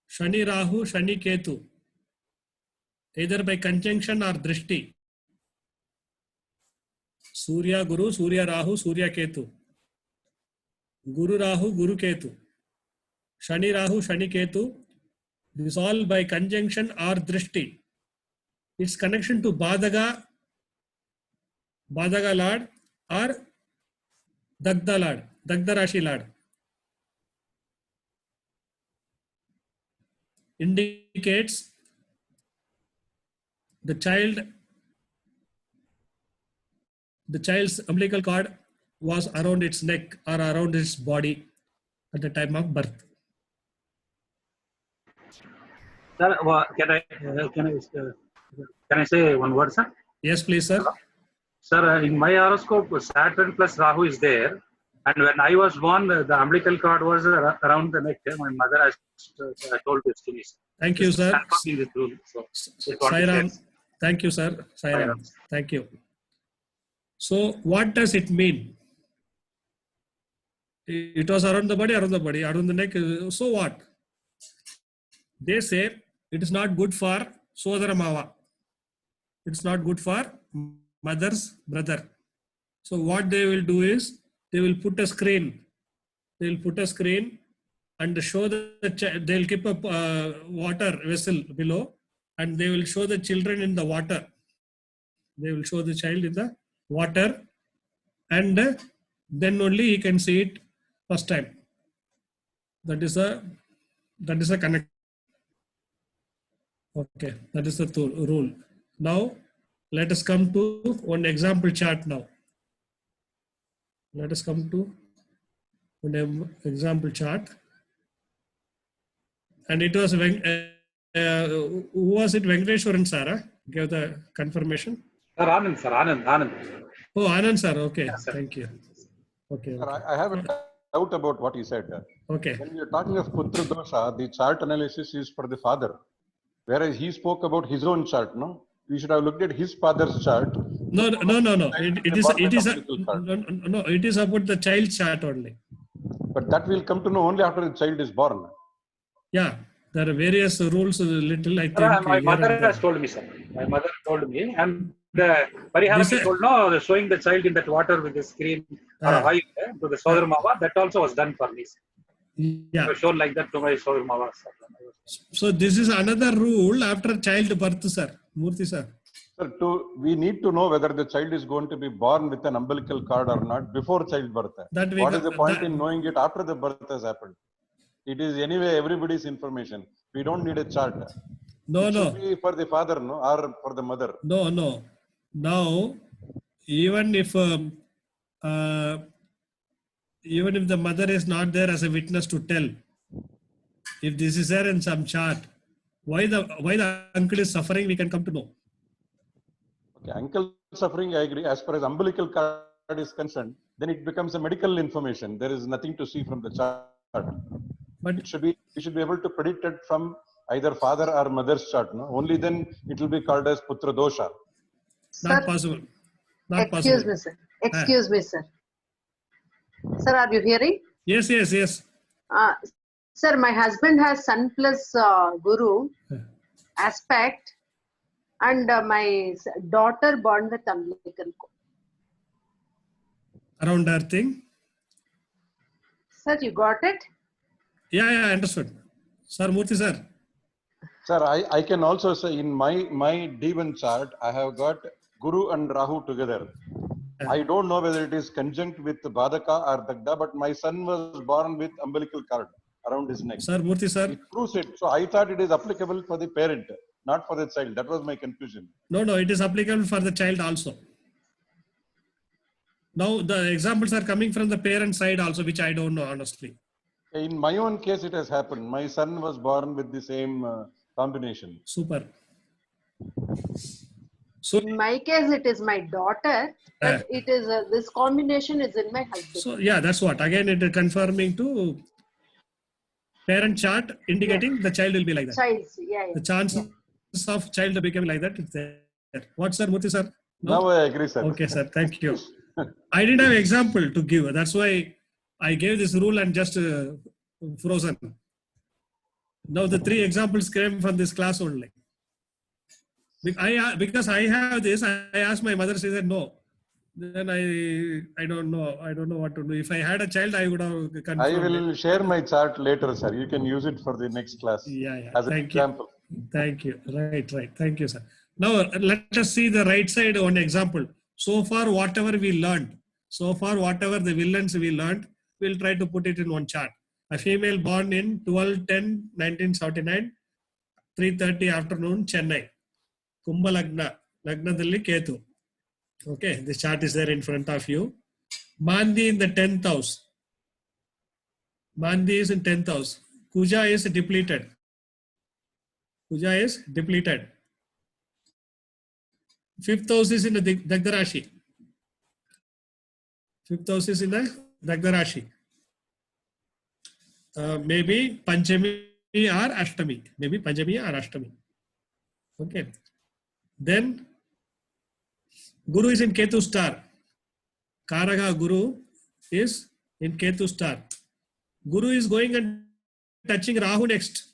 Shani Rahu, Shani Ketu, either by conjunction or drishti. Surya Guru, Surya Rahu, Surya Ketu, Guru Rahu, Guru Ketu, Shani Rahu, Shani Ketu. This all by conjunction or drishti. Its connection to Badaga, Badaga Lord or Dagda Lord, Dagda Rashi Lord. Indicates the child's umbilical cord was around its neck or around its body at the time of birth. Sir, can I say one word, sir? Yes, please, sir. Sir, in my horoscope, Saturn plus Rahu is there. And when I was born, the umbilical cord was around the neck. My mother has told this to me. Thank you, sir. This rule. So, Sairam. Thank you, sir. Sairam. Thank you. So, what does it mean? It was around the body, around the neck. So what? They say it is not good for Sodara Mava. It's not good for mother's brother. So what they will do is they will put a screen. They will put a screen and show they will keep a water vessel below and they will show the children in the water. They will show the child in the water and then only he can see it first time. That is a connect. Okay, that is the rule. Now, let us come to one example chart now. Let us come to one example chart. And it was, who was it, Venkateshwaran sir? Give the confirmation. Sir, Anand, sir, Anand. Oh, Anand sir, okay, yes, thank you. Okay. Sir, I have a doubt about what he said. Okay. When you're talking of Putra Dosha, the chart analysis is for the father. Whereas he spoke about his own chart, no? We should have looked at his father's chart. No. It is about the child chart only. But that will come to know only after the child is born. Yeah, there are various rules. Little, I think. My mother has told me, sir. My mother told me, and the Pariharam told no, showing the child in that water with the screen or high to the Sodar Mava. That also was done for me. Sir. Yeah. Shown like that to my Sodar Mava. So this is another rule after childbirth, sir. Murthy sir. Sir, we need to know whether the child is going to be born with an umbilical cord or not before childbirth. What is the point in knowing it after the birth has happened? It is anyway everybody's information. We don't need a chart. No. Should be for the father, no, or for the mother. No. Now, even if the mother is not there as a witness to tell, If this is there in some chart, why the uncle is suffering, we can come to know. Okay, uncle suffering, I agree. As far as umbilical cord is concerned, then it becomes a medical information. There is nothing to see from the chart. But we should be able to predict it from either father or mother's chart. No? Only then it will be called as putra dosha. Not possible. Not Excuse possible. me, sir. Excuse me, sir. Sir, are you hearing? Yes, yes, yes. Sir, my husband has Sun plus Guru aspect, and my daughter born with umbilical cord. Around her thing. Sir, you got it? Yeah, I understood. Sir, Murthy sir. Sir, I can also say in my D1 chart, I have got Guru and Rahu together. I don't know whether it is conjunct with Badaka or Dagda, but my son was born with umbilical cord around his neck. Sir, Murthy sir. It proves it. So I thought it is applicable for the parent, not for the child. That was my confusion. No, it is applicable for the child also. Now the examples are coming from the parent side also, which I don't know honestly. In my own case, it has happened. My son was born with the same combination. Super. So in my case, it is my daughter, but it is this combination is in my husband. So yeah, that's what. Again, it is confirming to parent chart indicating the child will be like that. The chances of child becoming like that is there. What, sir, Murthy sir? No? Now I agree, sir. Okay, sir. Thank you. I didn't have an example to give. That's why I gave this rule and just frozen. Now the 3 examples came from this class only. Because I have this, I asked my mother. She said no. Then I don't know. I don't know what to do. If I had a child, I would have confirmed. I will share my chart later, sir. You can use it for the next class. Yeah. As an example. Thank you. Right. Thank you, sir. Now let us see the right side one example. So far, whatever we learned, whatever the villains we learned, we'll try to put it in one chart. A female born in 12/10/1979, 3:30 afternoon, Chennai. Kumbha Lagna. Lagnadalli Ketu. Okay, the chart is there in front of you. Mandi in the 10th house. Mandi is in 10th house. Kuja is depleted. Fifth house is in the Dagda Rashi. Maybe Panchami or Ashtami. Okay. Then Guru is in Ketu star. Karaga Guru is in Ketu star. Guru is going and touching Rahu next.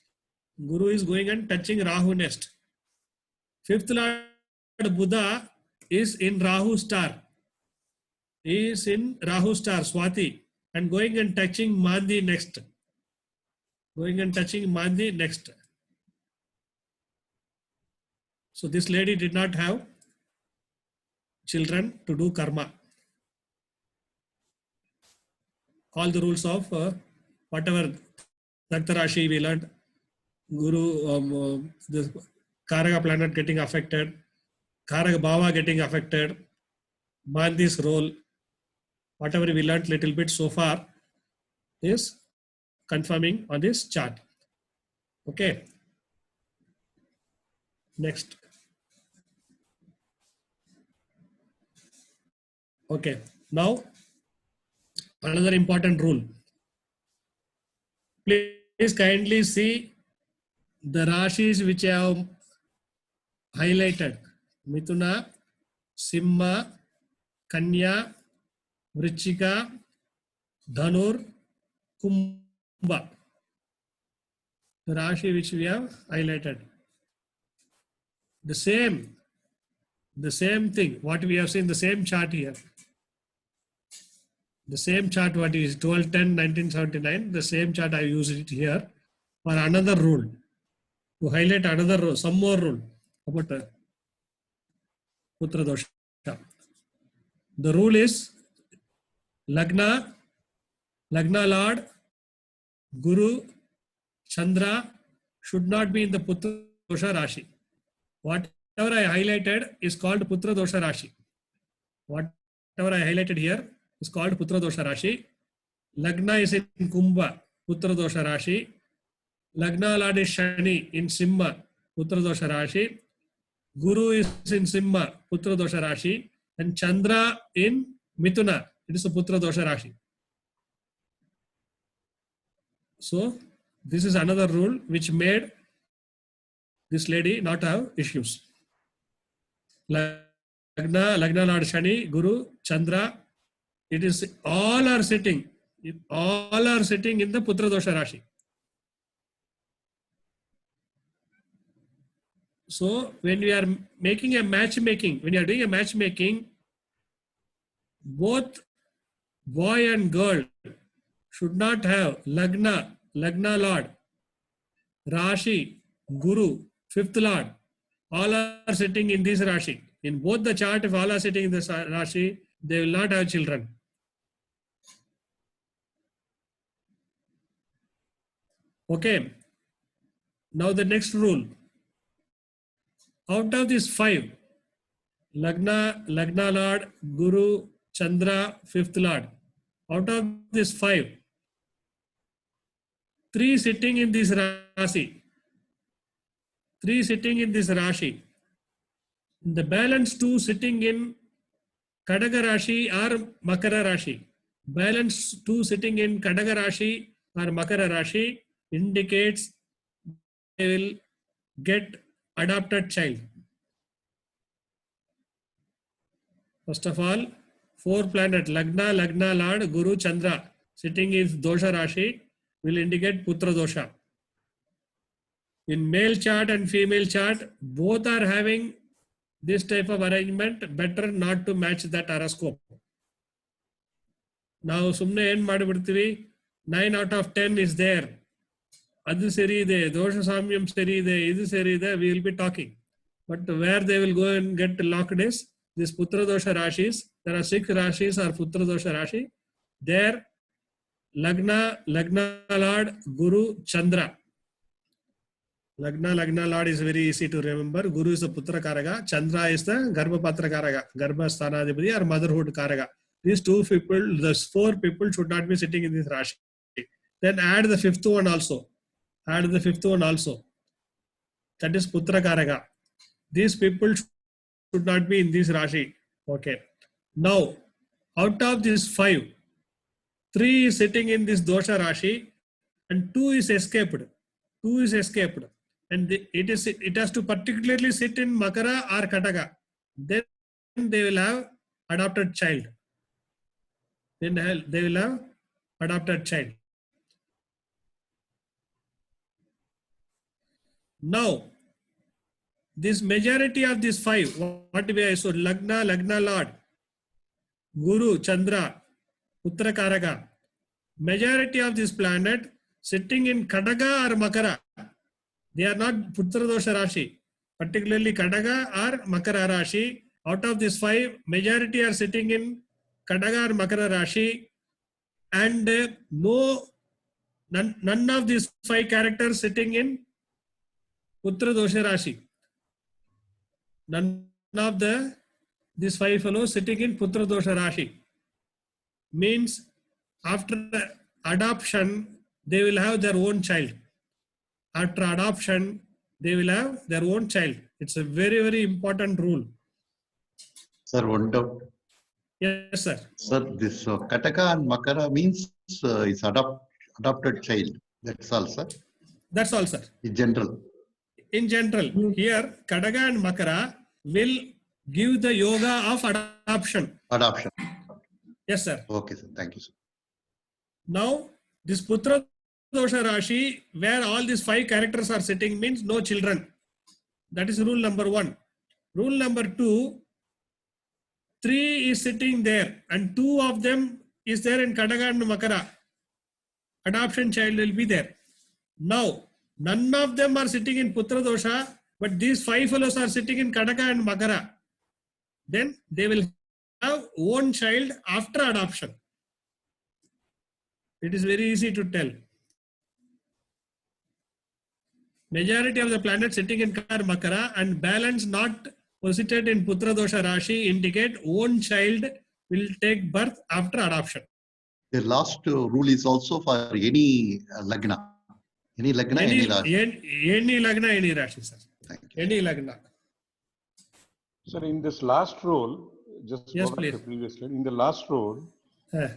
Fifth Lord Buddha is in Rahu star. Swati, and going and touching Mandi next. So this lady did not have children to do karma. All the rules of whatever Dagda Rashi we learned, Guru, the Karaga planet getting affected, Karaga Bhava getting affected, Mandi's role, whatever we learned little bit so far is confirming on this chart. Okay. Next. Okay. Now, another important rule. Please kindly see the Rashis which I have highlighted. Mithuna, Simha, Kanya, Vrichika, Dhanur, Kumbha. The Rashi which we have highlighted. The same thing, what we have seen, the same chart here. The same chart, what is 12/10/1979, the same chart I used it here for another rule. To highlight another rule, some more rule about Putra Dosha. The rule is Lagna Lord, Guru, Chandra should not be in the Putra Dosha Rashi. Whatever I highlighted is called Putra Dosha Rashi. Whatever I highlighted here is called Putra Dosha Rashi. Lagna is in Kumbha, Putra Dosha Rashi. Lagna Lord is Shani in Simha, Putra Dosha Rashi. Guru is in Simha, Putra Dosha Rashi. And Chandra in Mithuna, it is a Putra Dosha Rashi. So, this is another rule which made this lady not have issues. Lagna Lord Shani, Guru, Chandra, it is all are sitting in the Putra Dosha Rashi. So when we are making a matchmaking, when you are doing a matchmaking, both boy and girl should not have Lagna Lord, Rashi, Guru, fifth Lord, all are sitting in this Rashi. In both the chart, if all are sitting in this Rashi, they will not have children. Okay. Now the next rule. Out of these 5, Lagna Lord, Guru, Chandra, fifth Lord. Out of these 5, 3 sitting in this Rashi. 3 sitting in this Rashi. The balance 2 sitting in Kadaga Rashi or Makara Rashi. Balance 2 sitting in Kadaga Rashi or Makara Rashi indicates they will get adopted child. First of all, 4 planets, Lagna Lord, Guru, Chandra, sitting in Dosha Rashi will indicate Putra Dosha. In male chart and female chart, both are having this type of arrangement, better not to match that horoscope. Now, sumne end madibirtivi, 9 out of 10 is there. Adu seri ide, dosha samyam seri ide, idu seri ide, we will be talking. But where they will go and get locked is this Putra Dosha Rashis. There are 6 Rashis or Putra Dosha Rashi. There, Lagna Lord, Guru, Chandra. Lagna Lord is very easy to remember. Guru is the Putra Karaga. Chandra is the Garbha Patra Karaga. Garbha Sthanadipati or motherhood Karaga. These 2 people, these 4 people should not be sitting in this Rashi. Then add the 5th one also. That is Putra Karaga. These people should not be in this Rashi. Okay. Now, out of these 5, 3 is sitting in this Dosha Rashi and 2 is escaped. And it has to particularly sit in Makara or Kataga. Then they will have adopted child. Now, this majority of these 5, what we are, so Lagna Lord, Guru, Chandra, Putra Karaga, majority of this planet sitting in Kadaga or Makara. They are not Putra Dosha Rashi, particularly Kadaga or Makara Rashi. Out of these 5, majority are sitting in Kadaga or Makara Rashi, and none of these 5 characters sitting in Putra Dosha Rashi. None of these 5 fellows sitting in Putra Dosha Rashi. Means after adoption, they will have their own child. After adoption, they will have their own child. It's a very, very important rule. Sir, one doubt. Yes, sir. Sir, this Kataka and Makara means it's adopted child. That's all, sir. That's all, sir. In general. In general, here Kadaga and Makara will give the yoga of adoption. Adoption. Yes, sir. Okay, sir. Thank you, sir. Now, this Putra Dosha Rashi, where all these 5 characters are sitting, means no children. That is rule number 1. Rule number 2, 3 is sitting there and 2 of them is there in Kadaga and Makara. Adoption child will be there. Now, none of them are sitting in Putra Dosha, but these 5 fellows are sitting in Kadaga and Makara. Then they will have own child after adoption. It is very easy to tell. Majority of the planets sitting in Makara and balance not posited in Putra Dosha Rashi indicate own child will take birth after adoption. The last rule is also for any Lagna. Any Lagna, any Rashi. Any Lagna, any Rashi, sir. Any Lagna. Sir, in this last rule, just yes, go back please. to previously. In the last rule,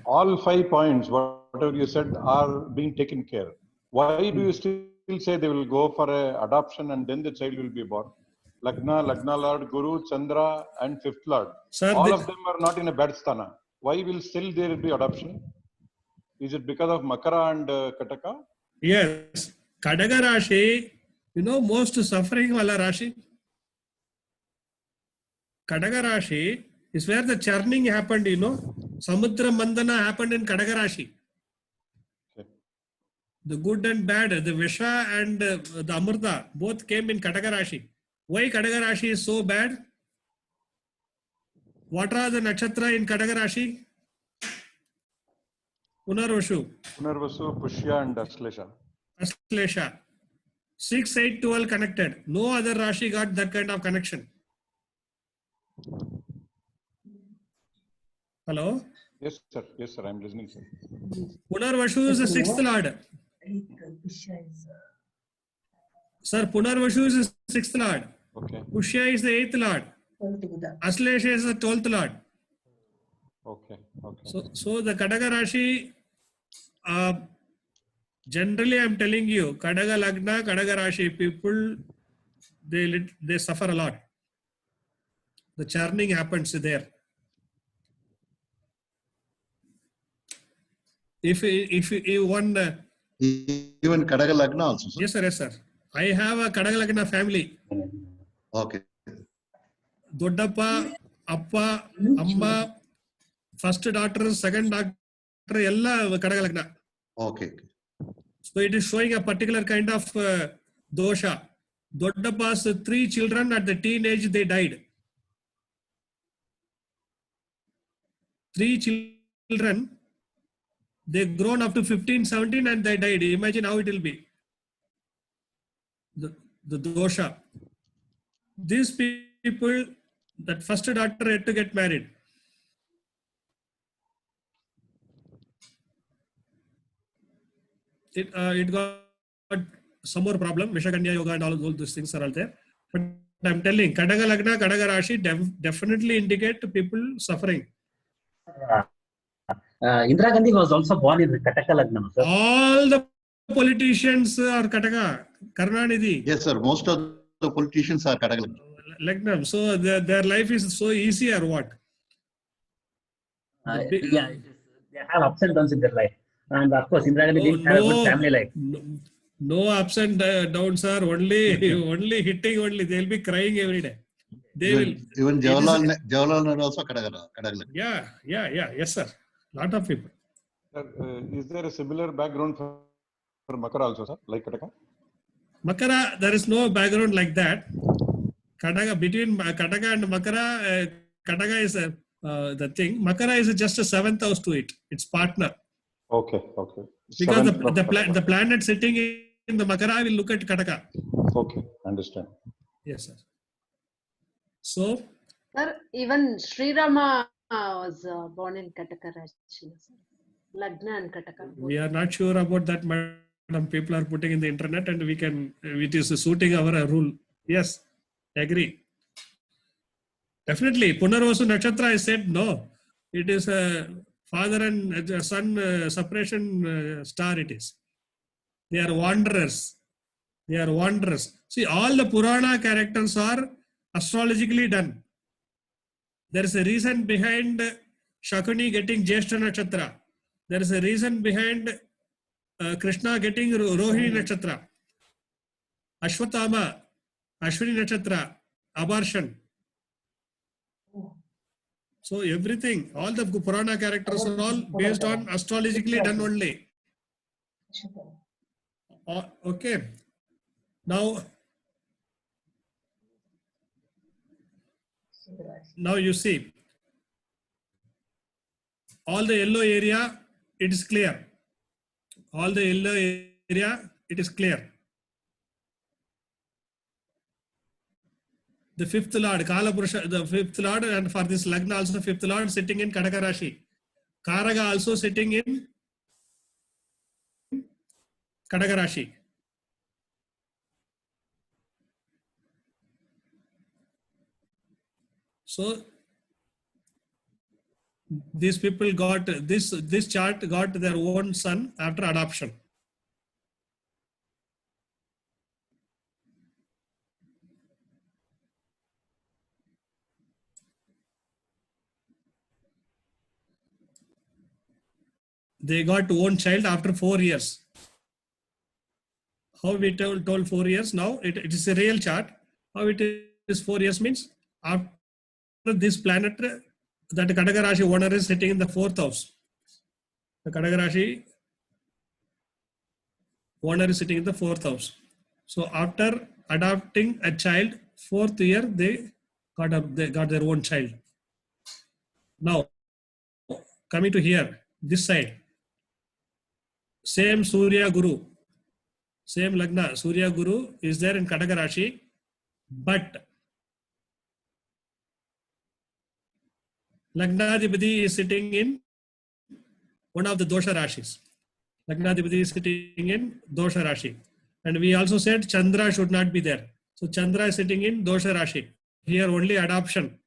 all 5 points, whatever you said, are being taken care. Why do you still say they will go for a adoption and then the child will be born? Lagna, Lagna Lord, Guru, Chandra, and fifth Lord. Sir, all of them are not in a bad sthana. Why will still there be adoption? Is it because of Makara and Kataka? Yes. Kadaga Rashi, most suffering wala Rashi. Kadaga Rashi is where the churning happened, Samudra Mandana happened in Kadaga Rashi. Okay. The good and bad, the Visha and the Amrita, both came in Kadaga Rashi. Why Kadaga Rashi is so bad? What are the nakshatra in Kadaga Rashi? Punarvashu. Punarvasu, Pushya, and Aslesha. Aslesha. 6, 8, 12 connected. No other Rashi got that kind of connection. Hello? Yes, sir. Yes, sir. I'm listening, sir. Punarvashu is the 6th Lord. Sir, Punarvashu is the 6th Lord. Okay. Pushya is the 8th Lord. Aslesha is the 12th Lord. Okay. Okay. So the Kadaga Rashi, generally I'm telling you, Kadaga Lagna, Kadaga Rashi people, they suffer a lot. The churning happens there. If one... Even Kadaga Lagna also, sir? Yes, sir. Yes, sir. I have a Kadaga Lagna family. Okay. Doddappa, Appa, Amma, first daughter, second daughter, ella Kadaga Lagna. Okay. So it is showing a particular kind of dosha. Doddappa's 3 children at the teenage, they died. 3 children, they grown up to 15, 17 and they died. Imagine how it will be. The dosha. These people, that first daughter had to get married. It got some more problem. Vishakanya Yoga and all those things are all there. But I'm telling, Kadaga Lagna, Kadaga Rashi definitely indicate to people suffering. Indira Gandhi was also born in Kataka Lagna. Sir. All the politicians are Kataka. Karnanidhi. Yes, sir. Most of the politicians are Kataka Lagnam. So their life is so easy or what? Yeah, they have ups and downs in their life. And of course, Indira Gandhi didn't have a good family life. No ups and downs, sir. Only hitting only. They'll be crying every day. Even Jawaharlal Nehru also Kadaga. Yeah. Yes, sir. Lot of people. Sir, is there a similar background for Makara also, sir, like Kataka? Makara, there is no background like that. Kataka, between Kataka and Makara, Kataka is the thing. Makara is just a 7th house to it. It's partner. Okay. Because the planet sitting in the Makara will look at Kataka. Okay, understand. Yes, sir. So, sir, even Sri Rama was born in Kataka Rashi. Lagna and Kataka. We are not sure about that, madam. People are putting in the internet and it is suiting our rule. Yes, agree. Definitely. Punarvasu Nakshatra, I said no. It is a father and son separation star it is. They are wanderers. See, all the Purana characters are astrologically done. There is a reason behind Shakuni getting Jyeshta Nakshatra. There is a reason behind Krishna getting Rohini Nakshatra. Ashwatthama, Ashwini Nakshatra, Abarshan. So everything, all the Purana characters are all based on astrologically done only. Okay. Now you see, all the yellow area, it is clear. All the yellow area, it is clear. The 5th Lord, Kala Purusha, the 5th Lord, and for this Lagna also 5th Lord sitting in Kataka Rashi. Karaga also sitting in Kataka Rashi. So these people got this chart got their own son after adoption. They got own child after 4 years. How we told 4 years now? It is a real chart. How it is 4 years means after this planet, that Kadaka Rashi owner is sitting in the 4th house. The Kadaka Rashi owner is sitting in the 4th house. So after adopting a child, 4th year they got their own child. Now coming to here, this side, same Surya Guru, same Lagna, Surya Guru is there in Kadaka Rashi, but Lagnadipati is sitting in one of the Dosha Rashis. Lagnadipati is sitting in Dosha Rashi. And we also said Chandra should not be there. So Chandra is sitting in Dosha Rashi. Here only adoption.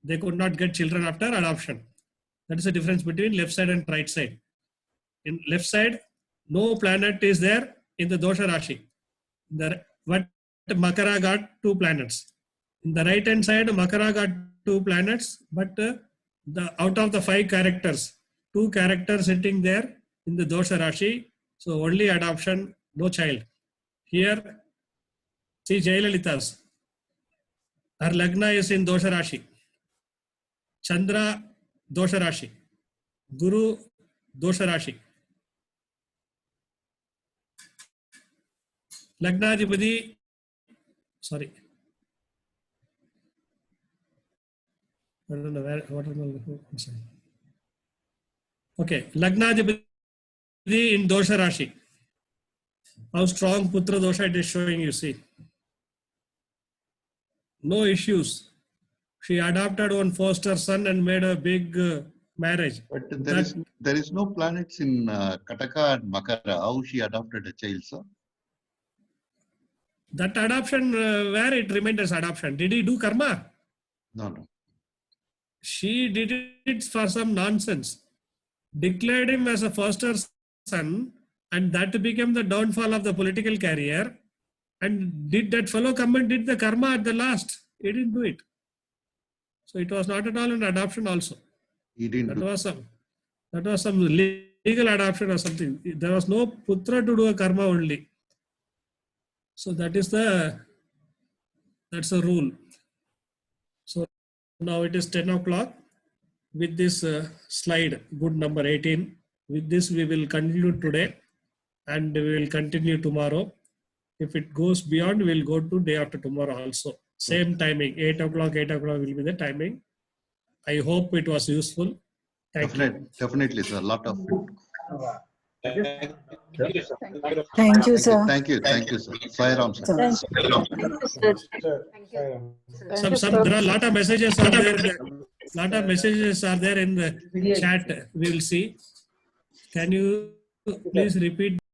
They could not get children after adoption. That is the difference between left side and right side. In left side, no planet is there in the Dosha Rashi. But Makara got 2 planets. In the right hand side, Makara got 2 planets, but out of the 5 characters, 2 characters sitting there in the Dosha Rashi. So only adoption, no child. Here, see Jayalalitha's. Her Lagna is in Dosha Rashi. Chandra, Dosha Rashi. Guru, Dosha Rashi. Lagnadipati, sorry. I don't know where, what am I saying? Okay, Lagnadipati in Dosha Rashi. How strong Putra Dosha it is showing, you see. No issues. She adopted one foster son and made a big marriage. But there is no planets in Kataka and Makara. How she adopted a child, sir? That adoption, where it remained as adoption. Did he do karma? No, no. She did it for some nonsense. Declared him as a foster son, and that became the downfall of the political career. And did that fellow come and did the karma at the last? He didn't do it. So it was not at all an adoption also. He didn't. That was some legal adoption or something. There was no putra to do a karma only. So that's the rule. So now it is 10 o'clock. With this slide, good number 18. With this we will conclude today and we will continue tomorrow. If it goes beyond, we will go to day after tomorrow also. Same timing, 8 o'clock will be the timing. I hope it was useful. Definitely, sir. A lot of it. Thank you, sir. Thank you, sir. Sai Ram, sir. There are a lot of messages are there. Lot of messages are there in the chat. We will see. Can you please repeat